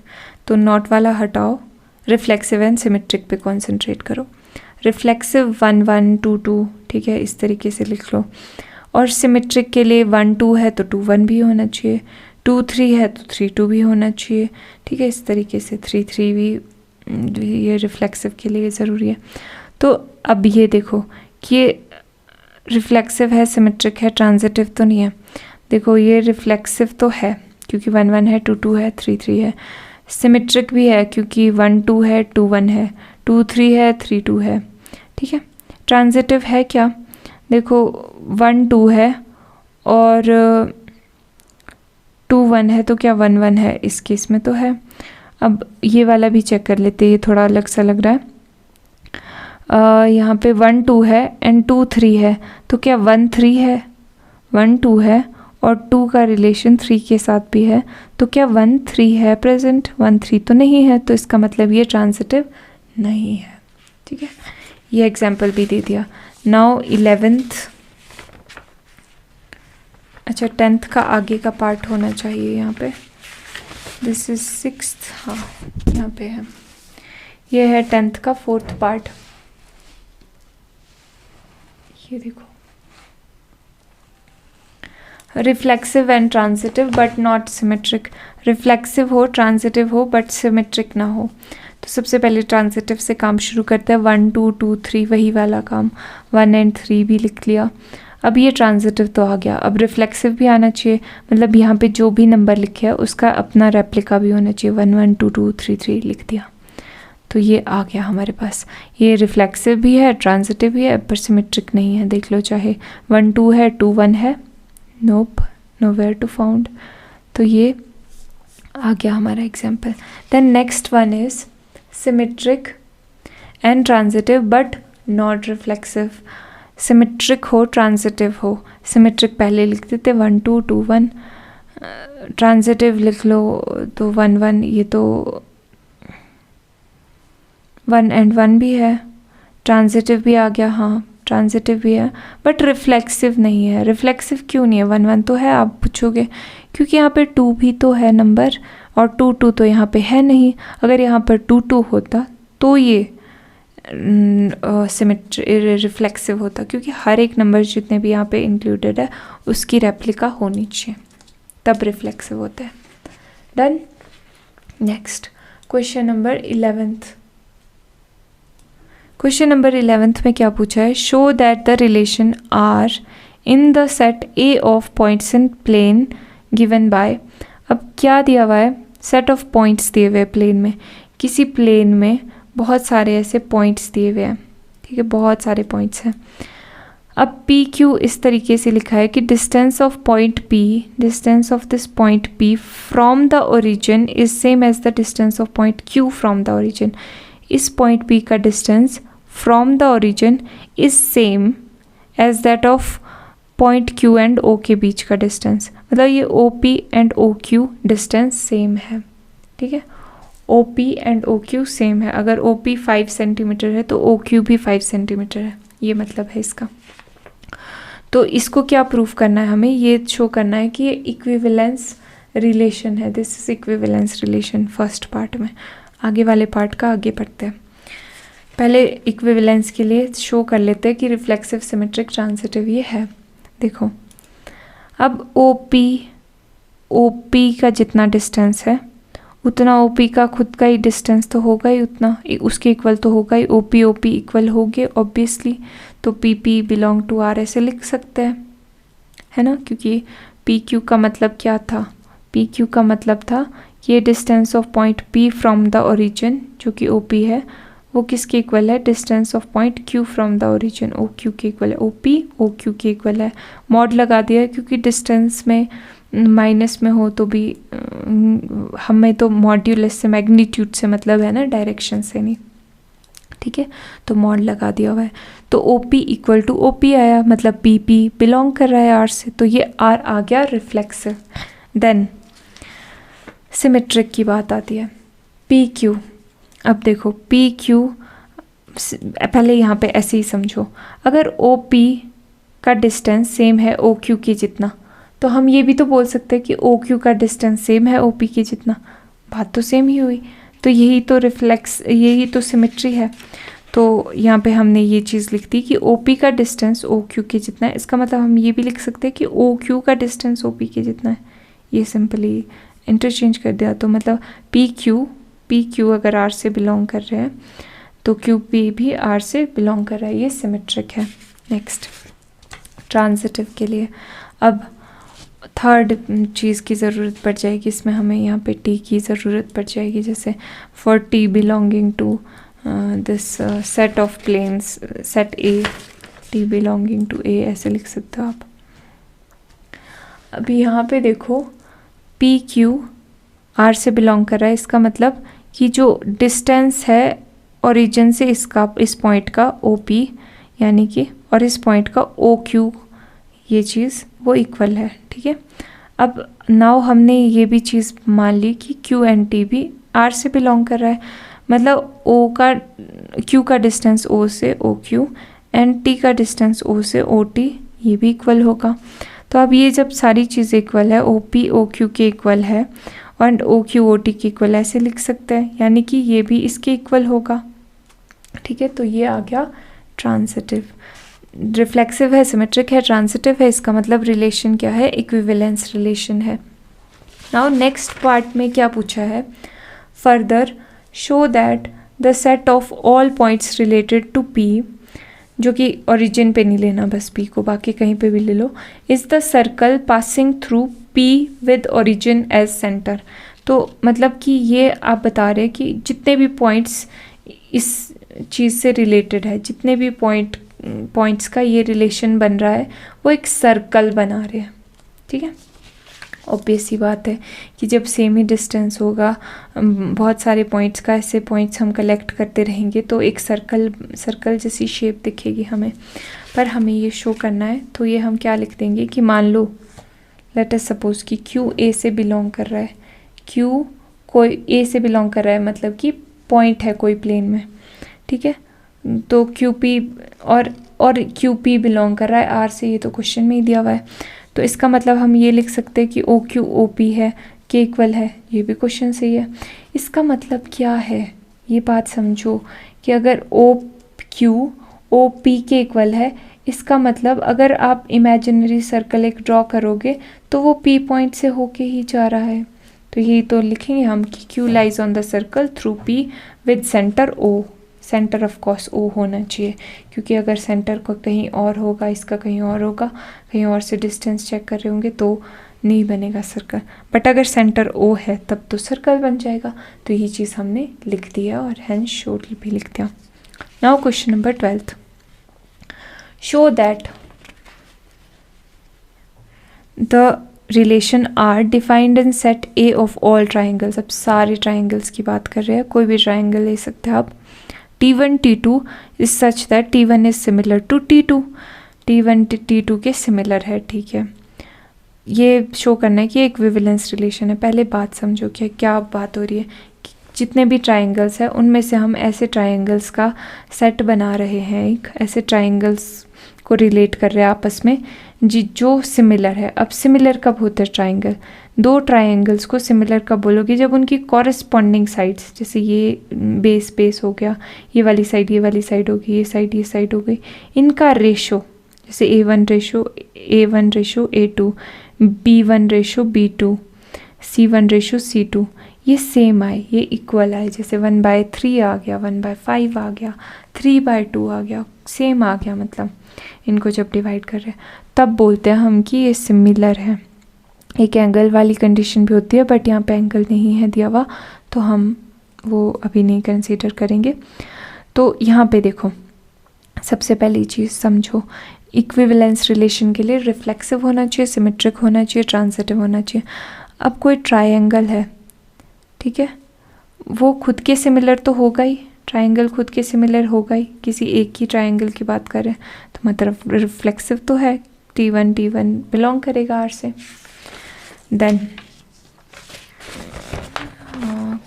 तो नॉट वाला हटाओ, रिफ्लेक्सिव एंड सिमेट्रिक पे कॉन्सेंट्रेट करो। रिफ्लेक्सिव 1 1 2 2, ठीक है, इस तरीके से लिख लो। और सिमेट्रिक के लिए 1 2 है तो 2 1 भी होना चाहिए, 2 3 है तो 3 2 भी होना चाहिए, ठीक है, इस तरीके से 3 3 भी ये रिफ्लेक्सिव के लिए ज़रूरी है। तो अब ये देखो कि ये रिफ्लेक्सिव है, सिमेट्रिक है, ट्रांजिटिव तो नहीं है। देखो ये रिफ्लेक्सिव तो है क्योंकि 1 1 है, 2 2 है, 3 3 है। सिमेट्रिक भी है क्योंकि 1 2 है, 2 1 है, 2 3 है, 3 2 है, ठीक है। ट्रांजिटिव है क्या, देखो 1 2 है और 2 1 है, तो क्या 1 1 है, इस केस में तो है। अब ये वाला भी चेक कर लेते हैं, ये थोड़ा अलग सा लग रहा है। यहाँ पे 1 2 है एंड 2 3 है, तो क्या 1 3 है, 1 2 है और 2 का रिलेशन 3 के साथ भी है, तो क्या 1 3 है प्रेजेंट, 1 3 तो नहीं है, तो इसका मतलब ये ट्रांजिटिव नहीं है, ठीक है। ये एग्जाम्पल भी दे दिया। नाउ 11th, अच्छा 10th का आगे का पार्ट होना चाहिए यहाँ पे, दिस इज 6th, हाँ यहाँ पे है, ये है 10th का 4th पार्ट। ये देखो, reflexive and transitive but not symmetric. Reflexive हो, ट्रांजिटिव हो बट सिमेट्रिक ना हो। तो सबसे पहले ट्रांजिटिव से काम शुरू करते हैं, 1 2 2 3 वही वाला काम, 1 एंड 3 भी लिख लिया। अब ये ट्रांजिटिव तो आ गया, अब रिफ्लेक्सिव भी आना चाहिए, मतलब यहाँ पे जो भी नंबर लिखे है उसका अपना रेप्लिका भी होना चाहिए, 1 1 2 2 3 3 लिख दिया। तो ये आ गया हमारे पास, ये रिफ्लेक्सिव भी है, ट्रांजिटिव भी है, पर सिमेट्रिक नहीं है, देख लो चाहे 1 2 है, 2 1 है, नोप, नोवेयर टू फाउंड। तो ये आ गया हमारा example. Then next one is symmetric and transitive but not reflexive. Symmetric हो, ट्रांजिटिव हो, सिमेट्रिक पहले लिख देते 1 2 2 1, ट्रांजिटिव लिख लो तो 1 1, ये तो 1 एंड 1 भी है, ट्रांजिटिव भी आ गया, हाँ ट्रांजिटिव भी है, बट रिफ्लेक्सिव नहीं है। रिफ्लेक्सिव क्यों नहीं है? 1 1 तो है, आप पूछोगे, क्योंकि यहाँ पे 2 भी तो है नंबर और 2 2 तो यहाँ पे है नहीं। अगर यहाँ पर 2 2 होता तो ये रिफ्लेक्सिव होता, क्योंकि हर एक नंबर जितने भी यहाँ पे इंक्लूडेड है उसकी रेप्लिका होनी चाहिए, तब रिफ्लेक्सिव होता है। Done. Next question number 11th। Question number 11th में क्या पूछा है? Show that the relation R in the set A of points in plane given by. अब क्या दिया हुआ है? सेट ऑफ पॉइंट्स दिए हुए प्लेन में, किसी प्लेन में बहुत सारे ऐसे पॉइंट्स दिए हुए हैं, ठीक है, बहुत सारे पॉइंट्स हैं। अब पी क्यू इस तरीके से लिखा है कि distance of point P, distance of this point P from the origin is same as the distance of point Q from the origin. इस पॉइंट पी का distance from the origin is same as that of point Q and O के बीच का distance, मतलब ये O P and O Q distance same है, ठीक है, O P and O Q same है। अगर ओ पी 5 सेंटीमीटर है तो ओ क्यू भी 5 सेंटीमीटर है, ये मतलब है इसका। तो इसको क्या प्रूफ करना है हमें? ये शो करना है कि ये इक्विवेलेंस रिलेशन है, this is equivalence relation first part में। आगे वाले पार्ट का आगे पढ़ते हैं, पहले इक्विवेलेंस के लिए शो कर लेते हैं कि रिफ्लेक्सिव, सिमेट्रिक, ट्रांजिटिव ये है। देखो अब ओ पी का जितना डिस्टेंस है उतना ओ पी का खुद का ही डिस्टेंस तो होगा ही, उतना उसके इक्वल तो होगा ही, ओ पी इक्वल होंगे ऑब्वियसली। तो P P belong to R ऐसे लिख सकते हैं, है ना, क्योंकि पी क्यू का मतलब क्या था? पी क्यू का मतलब था कि ये distance of point P from the origin जो कि ओ पी है वो किसके इक्वल है? Distance of point Q from the origin O Q के इक्वल है, ओ पी ओ क्यू के इक्वल है। मॉड लगा दिया है क्योंकि डिस्टेंस में माइनस में हो तो भी हमें तो मॉड्यूलस से, मैग्नीट्यूड से मतलब है ना, डायरेक्शन से नहीं, ठीक है, तो मॉड लगा दिया हुआ है। तो O P equal to O P आया, मतलब पी पी बिलोंग कर रहा है आर से, तो ये आर आ गया रिफ्लेक्सिव। देन सिमेट्रिक की बात आती है, पी क्यू। अब देखो पी क्यू, पहले यहाँ पे ऐसे ही समझो, अगर ओ पी का डिस्टेंस सेम है ओ क्यू के जितना, तो हम ये भी तो बोल सकते हैं कि ओ क्यू का डिस्टेंस सेम है ओ पी के जितना, बात तो सेम ही हुई। तो यही तो यही तो सिमेट्री है। तो यहाँ पे हमने ये चीज़ लिख दी कि ओ पी का डिस्टेंस ओ क्यू के जितना है, इसका मतलब हम ये भी लिख सकते हैं कि ओ क्यू का डिस्टेंस ओ पी के जितना है, ये सिंपली इंटरचेंज कर दिया। तो मतलब पी क्यू अगर आर से बिलोंग कर रहे हैं तो क्यू पी भी आर से बिलोंग कर रहा है, ये सिमेट्रिक है। नेक्स्ट ट्रांजिटिव के लिए अब थर्ड चीज़ की ज़रूरत पड़ जाएगी इसमें, हमें यहाँ पे टी की ज़रूरत पड़ जाएगी। जैसे for T belonging to this set of planes, set A, T belonging to A ऐसे लिख सकते हो आप। अभी यहाँ पे देखो पी क्यू आर से बिलोंग कर रहा है, इसका मतलब कि जो डिस्टेंस है ओरिजिन से इसका, इस पॉइंट का ओ पी यानी कि, और इस पॉइंट का ओ क्यू, ये चीज़ वो इक्वल है, ठीक है। अब नाउ हमने ये भी चीज़ मान ली कि क्यू एंड टी भी आर से बिलोंग कर रहा है, मतलब ओ का, क्यू का डिस्टेंस ओ से ओ क्यू एंड टी का डिस्टेंस ओ से ओ टी, ये भी इक्वल होगा। तो अब ये जब सारी चीज़ें इक्वल है, ओ पी ओ क्यू के इक्वल है and O Q O T के इक्वल, ऐसे लिख सकते हैं, यानी कि ये भी इसके इक्वल होगा, ठीक है। तो ये आ गया ट्रांजिटिव। रिफ्लेक्सिव है, सिमेट्रिक है, ट्रांजिटिव है, इसका मतलब रिलेशन क्या है? इक्विवेलेंस रिलेशन है। नाउ नेक्स्ट पार्ट में क्या पूछा है? Further show that the set of all points related to P, जो कि ओरिजिन पे नहीं लेना बस पी को, बाकी कहीं पे भी ले लो, is the circle passing through P with origin as centre. तो मतलब कि ये आप बता रहे हैं कि जितने भी पॉइंट्स इस चीज़ से रिलेटेड है, जितने भी पॉइंट्स का ये रिलेशन बन रहा है वो एक सर्कल बना रहे हैं। ठीक है, ऑब्वियस सी बात है कि जब सेम ही डिस्टेंस होगा, बहुत सारे पॉइंट्स का, ऐसे पॉइंट्स हम कलेक्ट करते रहेंगे तो एक सर्कल जैसी शेप दिखेगी हमें। पर हमें ये शो करना है तो ये हम क्या लिख देंगे कि मान लो लेट अस सपोज कि क्यू ए से बिलोंग कर रहा है, क्यू कोई ए से बिलोंग कर रहा है मतलब कि पॉइंट है कोई प्लेन में। ठीक है, तो क्यू पी और क्यू पी बिलोंग कर रहा है आर से, ये तो क्वेश्चन में ही दिया हुआ है। तो इसका मतलब हम ये लिख सकते हैं कि ओ क्यू ओ पी है, के इक्वल है, ये भी क्वेश्चन सही है। इसका मतलब क्या है, ये बात समझो कि अगर ओ क्यू ओ पी के इक्वल है, इसका मतलब अगर आप इमेजिनरी सर्कल एक ड्रॉ करोगे तो वो पी पॉइंट से होके ही जा रहा है। तो यही तो लिखेंगे हम कि Q lies on the circle through P with centre O. Centre of course O होना चाहिए, क्योंकि अगर सेंटर को कहीं और होगा, इसका कहीं और होगा, कहीं और से डिस्टेंस चेक कर रहे होंगे तो नहीं बनेगा सर्कल। बट अगर सेंटर ओ है तब तो सर्कल बन जाएगा। तो यही चीज़ हमने लिख दिया और हैंस शोड भी लिख दिया। Now question number 12, show that the relation are defined in set A of all triangles. अब सारे ट्राइंगल्स की बात कर रहे हैं, कोई भी ट्राइंगल ले सकते हैं आप। T1 T2 is such that T1 is similar to T2, T1 T2 के सिमिलर है। ठीक है, ये शो करना है कि इक्विवेलेंस रिलेशन है। पहले बात समझो कि क्या बात हो रही है कि जितने भी ट्राइंगल्स हैं उनमें से हम ऐसे ट्राइंगल्स का सेट बना रहे हैं, एक ऐसे ट्राइंगल्स को रिलेट कर रहे हैं आपस में जो सिमिलर है। अब सिमिलर कब होता है ट्राइंगल, दो ट्राइंगल्स को सिमिलर कब बोलोगे, जब उनकी कॉरेस्पॉन्डिंग साइड्स, जैसे ये बेस हो गया, ये वाली साइड हो गई, ये साइड हो गई, इनका रेशो, जैसे A1 ratio A2, B1 ratio B2, C1 ratio C2, ये सेम आए, ये इक्वल आए। जैसे 1/3 आ गया, 1/5 आ गया, 3/2 आ गया, सेम आ गया। मतलब इनको जब डिवाइड कर रहे हैं तब बोलते हैं हम कि ये सिमिलर है। एक एंगल वाली कंडीशन भी होती है, बट यहाँ पे एंगल नहीं है दिया हुआ तो हम वो अभी नहीं कंसीडर करेंगे। तो यहाँ पे देखो, सबसे पहली चीज़ समझो, इक्विवेलेंस रिलेशन के लिए रिफ्लेक्सिव होना चाहिए, सिमेट्रिक होना चाहिए, ट्रांजिटिव होना चाहिए। अब कोई ट्रायंगल है, ठीक है, वो खुद के सिमिलर तो होगा ही, ट्रायंगल खुद के सिमिलर होगा ही, किसी एक ही ट्रायंगल की बात करें तो मतलब रिफ्लेक्सिव तो है, T1 बिलोंग करेगा R से। देन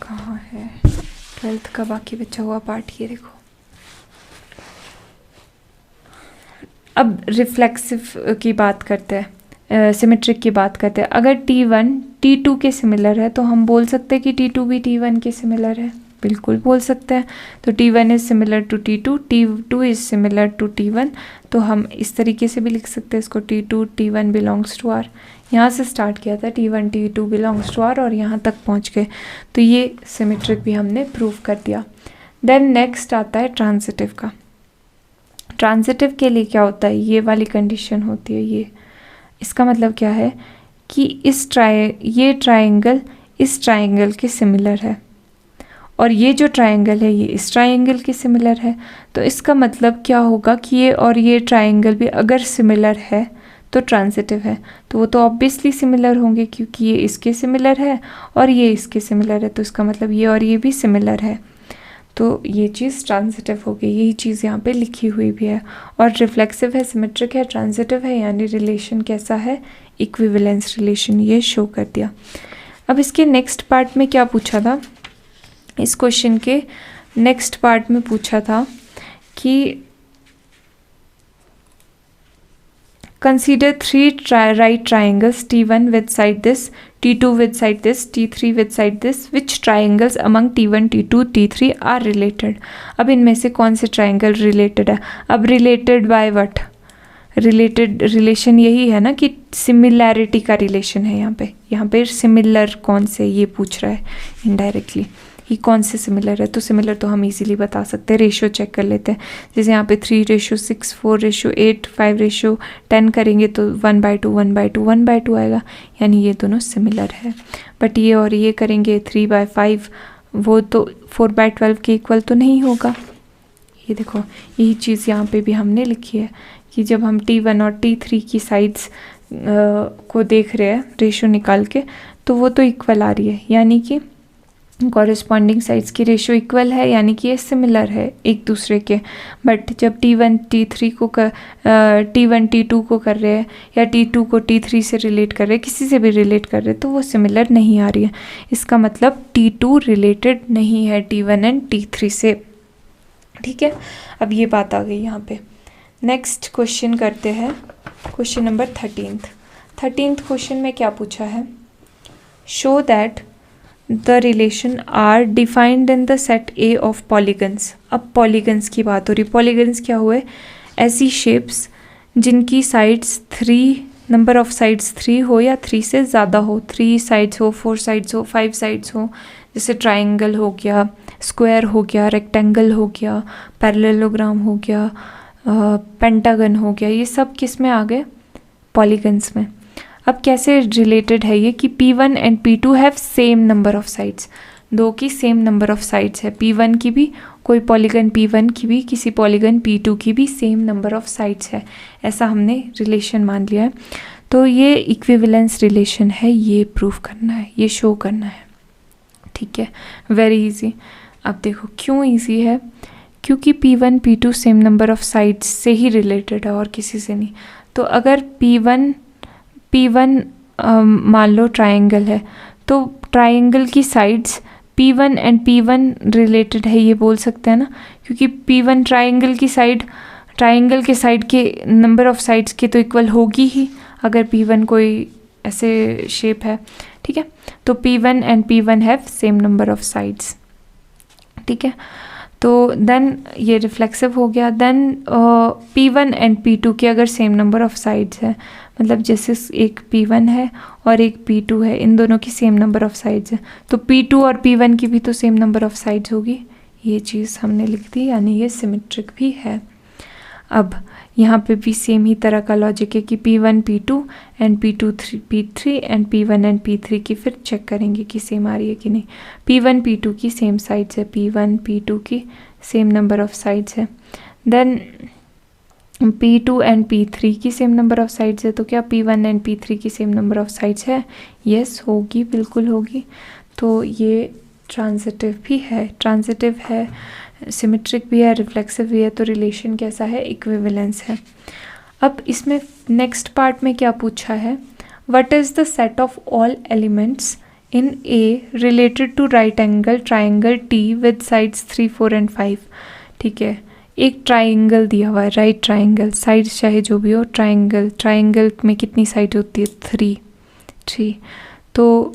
कहाँ है 12th का बाकी बचा हुआ पार्ट, ये देखो। अब रिफ्लेक्सिव की बात करते हैं, सिमेट्रिक की बात करते हैं। अगर T1 T2 के सिमिलर है तो हम बोल सकते हैं कि T2 भी T1 के सिमिलर है, बिल्कुल बोल सकते हैं। तो T1 is similar to T2, T2 is similar to T1। तो हम इस तरीके से भी लिख सकते हैं इसको, T2 T1 belongs to R। यहाँ से स्टार्ट किया था, T1 T2 belongs to R और यहाँ तक पहुँच गए, तो ये सिमेट्रिक भी हमने प्रूव कर दिया। देन नेक्स्ट आता है ट्रांजिटिव का। ट्रांजिटिव के लिए क्या होता है, ये वाली कंडीशन होती है। ये इसका मतलब क्या है कि ये ट्राइंगल इस ट्राइंगल के सिमिलर है और ये जो ट्राइंगल है ये इस ट्राइंगल के सिमिलर है। तो इसका मतलब क्या होगा कि ये और ये ट्राइंगल भी अगर सिमिलर है तो ट्रांजिटिव है। तो वो तो ऑब्वियसली सिमिलर होंगे क्योंकि ये इसके सिमिलर है और ये इसके सिमिलर है, तो इसका मतलब ये और ये भी सिमिलर है। तो ये चीज़ ट्रांजिटिव हो गई, यही चीज़ यहाँ पे लिखी हुई भी है। और रिफ्लेक्सिव है, सिमेट्रिक है, ट्रांजिटिव है, यानी रिलेशन कैसा है, इक्विवेलेंस रिलेशन, ये शो कर दिया। अब इसके नेक्स्ट पार्ट में क्या पूछा था, इस क्वेश्चन के नेक्स्ट पार्ट में पूछा था कि consider 3 right triangles, T1 with side this, T2 with side this, T3 with side this, which triangles among T1 T2 T3 are related. अब इनमें से कौन से ट्राइंगल रिलेटेड है। अब related by what, related relation यही है ना कि सिमिलैरिटी का रिलेशन है। यहाँ पे सिमिलर कौन से, ये पूछ रहा है इनडायरेक्टली, ये कौन से सिमिलर है। तो सिमिलर तो हम इजीली बता सकते हैं, रेशियो चेक कर लेते हैं। जैसे यहाँ पे 3:6, 4:8, 5:10 करेंगे तो 1/2, 1/2, 1/2 आएगा, यानी ये दोनों सिमिलर है। बट ये और ये करेंगे 3/5, वो तो 4/12 के इक्वल तो नहीं होगा। ये देखो यही चीज़ यहाँ पे भी हमने लिखी है कि जब हम T1 और T3 की साइड्स को देख रहे हैं रेशियो निकाल के, तो वो तो इक्वल आ रही है, यानी कि कॉरेस्पॉन्डिंग साइड्स की रेशियो इक्वल है, यानी कि ये सिमिलर है एक दूसरे के। बट जब T1 T2 को कर रहे हैं या T2 को T3 से रिलेट कर रहे हैं, किसी से भी रिलेट कर रहे हैं, तो वो सिमिलर नहीं आ रही है। इसका मतलब T2 रिलेटेड नहीं है T1 एंड T3 से। ठीक है, अब ये बात आ गई यहाँ पे। नेक्स्ट क्वेश्चन करते हैं, क्वेश्चन नंबर 13th क्वेश्चन में क्या पूछा है, show that the relation are defined in the set A of polygons. अब पॉलीगन्स की बात हो रही। पॉलीगन्स क्या हुए, ऐसी शेप्स जिनकी साइड्स 3, नंबर ऑफ साइड्स 3 हो या 3 से ज़्यादा हो, 3 साइड्स हो, 4 साइड्स हो, 5 साइड्स हो। जैसे ट्राइंगल हो गया, स्क्वायर हो गया, रेक्टेंगल हो गया, पैरेललोग्राम हो गया, पेंटागन हो गया, ये सब किस में आ गए, पॉलीगन्स में। अब कैसे रिलेटेड है ये कि P1 and P2 have same number of sides, दो की सेम नंबर ऑफ साइड्स है। P1 की भी, कोई पॉलीगन P1 की भी, किसी पॉलीगन P2 की भी सेम नंबर ऑफ साइड्स है, ऐसा हमने रिलेशन मान लिया है। तो ये इक्विवेलेंस रिलेशन है, ये प्रूव करना है, ये शो करना है। ठीक है, वेरी इजी। अब देखो क्यों इजी है, क्योंकि P1 P2 same number of sides से ही रिलेटेड है और किसी से नहीं। तो अगर P1 मान लो ट्राइंगल है, तो ट्राइंगल की sides P1 and P1 related है, ये बोल सकते हैं ना, क्योंकि P1 ट्राइंगल के साइड के नंबर ऑफ साइड्स के तो इक्वल होगी ही, अगर P1 कोई ऐसे शेप है। ठीक है, तो P1 and P1 have same number of sides. ठीक है, तो देन ये रिफ्लेक्सिव हो गया। देन P1 एंड P2 के अगर सेम नंबर ऑफ साइड्स है, मतलब जैसे एक P1 है और एक P2 है, इन दोनों की सेम नंबर ऑफ साइड्स है, तो P2 और P1 की भी तो सेम नंबर ऑफ साइड्स होगी। ये चीज़ हमने लिख दी, यानी ये सिमेट्रिक भी है। अब यहाँ पे भी सेम ही तरह का लॉजिक है कि P1 P2 and P2 P3 and P1 and P3 की फिर चेक करेंगे कि सेम आ रही है कि नहीं। P1 P2 की सेम साइड्स है, P1 P2 की सेम नंबर ऑफ साइड्स है। देन P2 एंड P3 की सेम नंबर ऑफ साइड्स है, तो क्या P1 एंड P3 की सेम नंबर ऑफ साइड्स है? यस होगी, बिल्कुल होगी। तो ये ट्रांजिटिव है, सिमेट्रिक भी है, रिफ्लेक्सिव भी है। तो रिलेशन कैसा है? इक्विवेलेंस है। अब इसमें नेक्स्ट पार्ट में क्या पूछा है, what is the set of all elements in A related to right angle triangle T with sides 3, 4 and 5। ठीक है, एक ट्राइंगल दिया हुआ है, राइट ट्राइंगल, साइड्स चाहे जो भी हो, ट्राइंगल में कितनी साइड होती है? 3। तो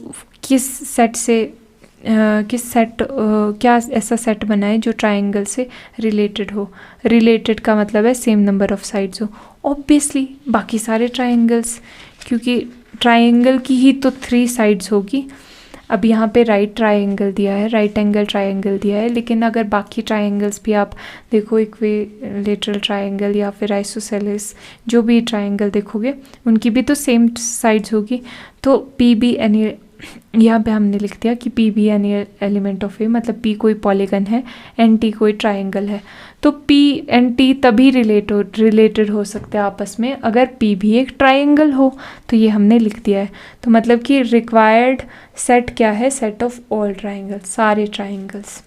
क्या ऐसा सेट बनाए जो ट्राइंगल से रिलेटेड हो? रिलेटेड का मतलब है सेम नंबर ऑफ साइड्स हो। ऑब्वियसली बाकी सारे ट्राइंगल्स, क्योंकि ट्राइंगल की ही तो 3 साइड्स होगी। अब यहाँ पे राइट ट्राइंगल दिया है, राइट एंगल ट्राइंगल दिया है, लेकिन अगर बाकी ट्राइंगल्स भी आप देखो, इक्विलेटरल ट्राइंगल या फिर आइसोसेलेस, जो भी ट्राइंगल देखोगे उनकी भी तो सेम साइड्स होगी। तो पी भी यहाँ पे हमने लिख दिया कि P भी एनी एलिमेंट ऑफ ए, मतलब P कोई पॉलीगन है, एंड T कोई ट्राइंगल है। तो P एंड T तभी रिलेटेड हो सकते हैं आपस में अगर P भी एक ट्राइंगल हो। तो ये हमने लिख दिया है। तो मतलब कि रिक्वायर्ड सेट क्या है? सेट ऑफ ऑल ट्राइंगल्स, सारे ट्राइंगल्स।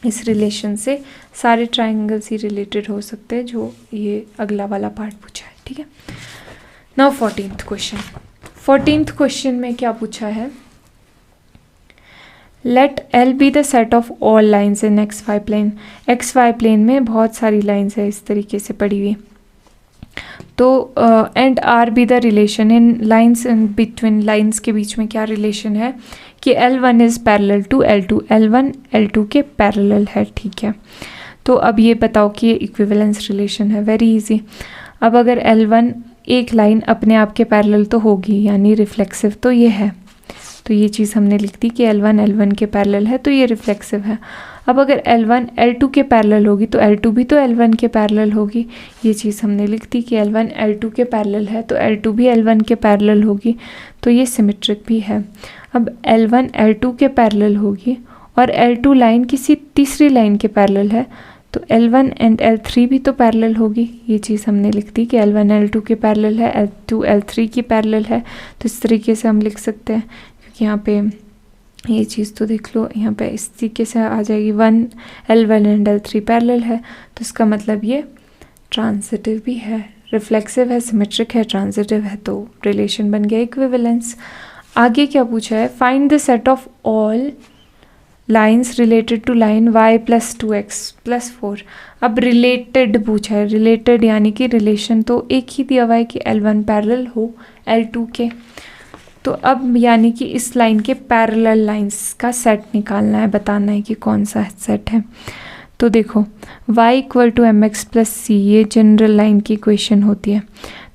इस रिलेशन से सारे ट्राइंगल्स ही रिलेटेड हो सकते हैं, जो ये अगला वाला पार्ट पूछा है। ठीक है, नाउ 14th क्वेश्चन में क्या पूछा है, let L be the set of all lines in XY plane. XY plane में बहुत सारी लाइन्स है इस तरीके से पड़ी हुई। तो and R be the relation in lines, in between lines के बीच में क्या रिलेशन है कि L1 is parallel to L2, L1 L2 के पैरेलल है। ठीक है, तो अब ये बताओ कि ये इक्विवेलेंस रिलेशन है। Very easy. अब अगर L1 एक लाइन अपने आप के पैरेलल तो होगी, यानी रिफ्लेक्सिव तो ये है, तो ये चीज़ हमने लिख दी कि L1 L1 के पैरेलल है तो ये रिफ्लेक्सिव है। अब अगर L1 L2 के पैरेलल होगी तो L2 भी तो L1 के पैरेलल होगी, ये चीज़ हमने लिख दी कि L1 L2 के पैरेलल है तो L2 भी L1 के पैरेलल होगी, तो ये सिमेट्रिक भी है। अब L1 L2 के पैरेलल होगी और L2 लाइन किसी तीसरी लाइन के पैरेलल है तो L1 एंड L3 भी तो पैरेलल होगी, ये चीज़ हमने लिख दी कि L1 L2 के पैरेलल है, L2 L3 की पैरेलल है। तो इस तरीके से हम लिख सकते हैं, क्योंकि यहाँ पे ये चीज़ तो देख लो, यहाँ पे इस तरीके से आ जाएगी L1 एंड L3 पैरेलल है तो इसका मतलब ये ट्रांजिटिव भी है, रिफ्लेक्सिव है, सिमेट्रिक है, ट्रांजिटिव है, तो रिलेशन बन गया इक्विवेलेंस। आगे क्या पूछा है, find the set of all lines related to line y + 2x + 4। अब रिलेटेड पूछा है, रिलेटेड यानी कि रिलेशन तो एक ही दिया हुआ है कि L1 पैरेलल हो L2 के, तो अब यानी कि इस लाइन के पैरेलल लाइंस का सेट निकालना है, बताना है कि कौन सा सेट है। तो देखो y = mx + c ये जनरल लाइन की इक्वेशन होती है।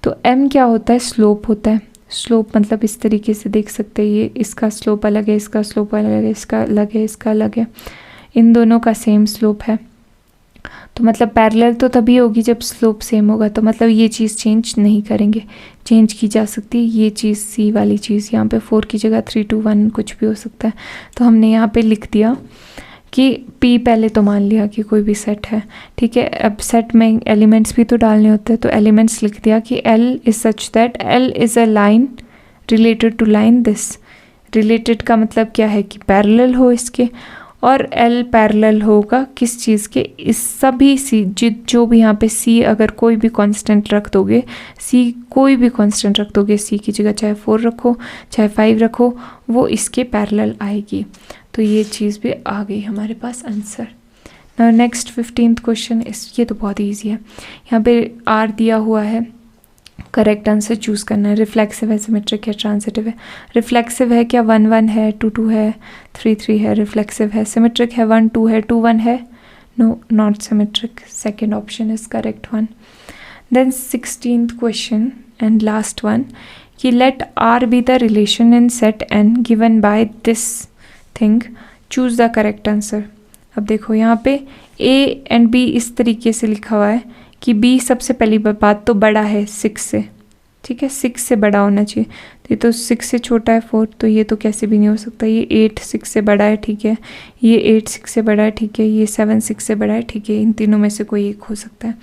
तो m क्या होता है, स्लोप होता है। स्लोप मतलब इस तरीके से देख सकते हैं, ये इसका स्लोप अलग है, इसका स्लोप अलग है, इसका अलग है, इसका अलग है, इन दोनों का सेम स्लोप है। तो मतलब पैरेलल तो तभी होगी जब स्लोप सेम होगा, तो मतलब ये चीज़ चेंज नहीं करेंगे, चेंज की जा सकती है ये चीज़, सी वाली चीज़, यहाँ पे 4 की जगह 3 2 1 कुछ भी हो सकता है। तो हमने यहाँ पे लिख दिया कि P पहले तो मान लिया कि कोई भी सेट है, ठीक है। अब सेट में एलिमेंट्स भी तो डालने होते हैं, तो एलिमेंट्स लिख दिया कि L is such that L is a line related to line this. Related का मतलब क्या है कि पैरेलल हो इसके, और L पैरेलल होगा किस चीज़ के, इस सभी सी जो भी यहाँ पे C अगर कोई भी कांस्टेंट रख दोगे, C कोई भी कांस्टेंट रख दोगे, C की जगह चाहे 4 रखो चाहे 5 रखो, वो इसके पैरेलल आएगी। तो ये चीज़ भी आ गई हमारे पास answer. Now next 15th question, ये तो बहुत ईजी है, यहाँ पे R दिया हुआ है, करेक्ट आंसर चूज़ करना है। रिफ्लेक्सिव है, सिमेट्रिक है, ट्रांजिटिव है। रिफ्लेक्सिव है क्या, 1 1 है, 2 2 है, 3 3 है, रिफ्लेक्सिव है। सिमेट्रिक है, 1 2 है, 2 1 है, no not symmetric, second option is correct one. Then 16th question and last one, कि let R be the relation in set N given by this thing, choose the correct answer. अब देखो यहाँ पे A and B इस तरीके से लिखा हुआ है कि B सबसे पहली बात तो बड़ा है 6 से, ठीक है, 6 से बड़ा होना चाहिए। तो ये तो 6 से छोटा है 4, तो ये तो कैसे भी नहीं हो सकता। ये 8 6 से बड़ा है, ठीक है, ये 8 6 से बड़ा है, ठीक है, ये 7 6 से बड़ा है, ठीक है, इन तीनों में से कोई एक हो सकता है।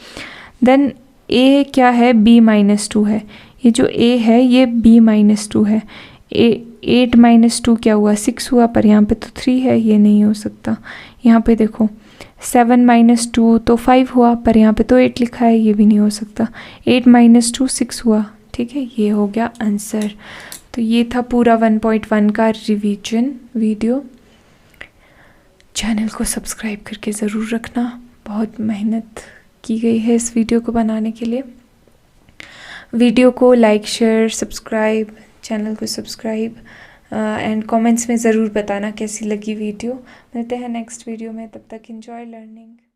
देन A क्या है, B - 2 है, ये जो A है ये B - 2 है। 8 - 2 क्या हुआ, 6 हुआ, पर यहाँ पे तो 3 है, ये नहीं हो सकता। यहाँ पे देखो 7 - 2 तो 5 हुआ, पर यहाँ पे तो 8 लिखा है, ये भी नहीं हो सकता। 8 - 2 6 हुआ, ठीक है, ये हो गया आंसर। तो ये था पूरा 1.1 का रिवीजन वीडियो। चैनल को सब्सक्राइब करके ज़रूर रखना, बहुत मेहनत की गई है इस वीडियो को बनाने के लिए। वीडियो को लाइक शेयर सब्सक्राइब, चैनल को सब्सक्राइब एंड कमेंट्स में ज़रूर बताना कैसी लगी वीडियो। मिलते हैं नेक्स्ट वीडियो में, तब तक एंजॉय लर्निंग।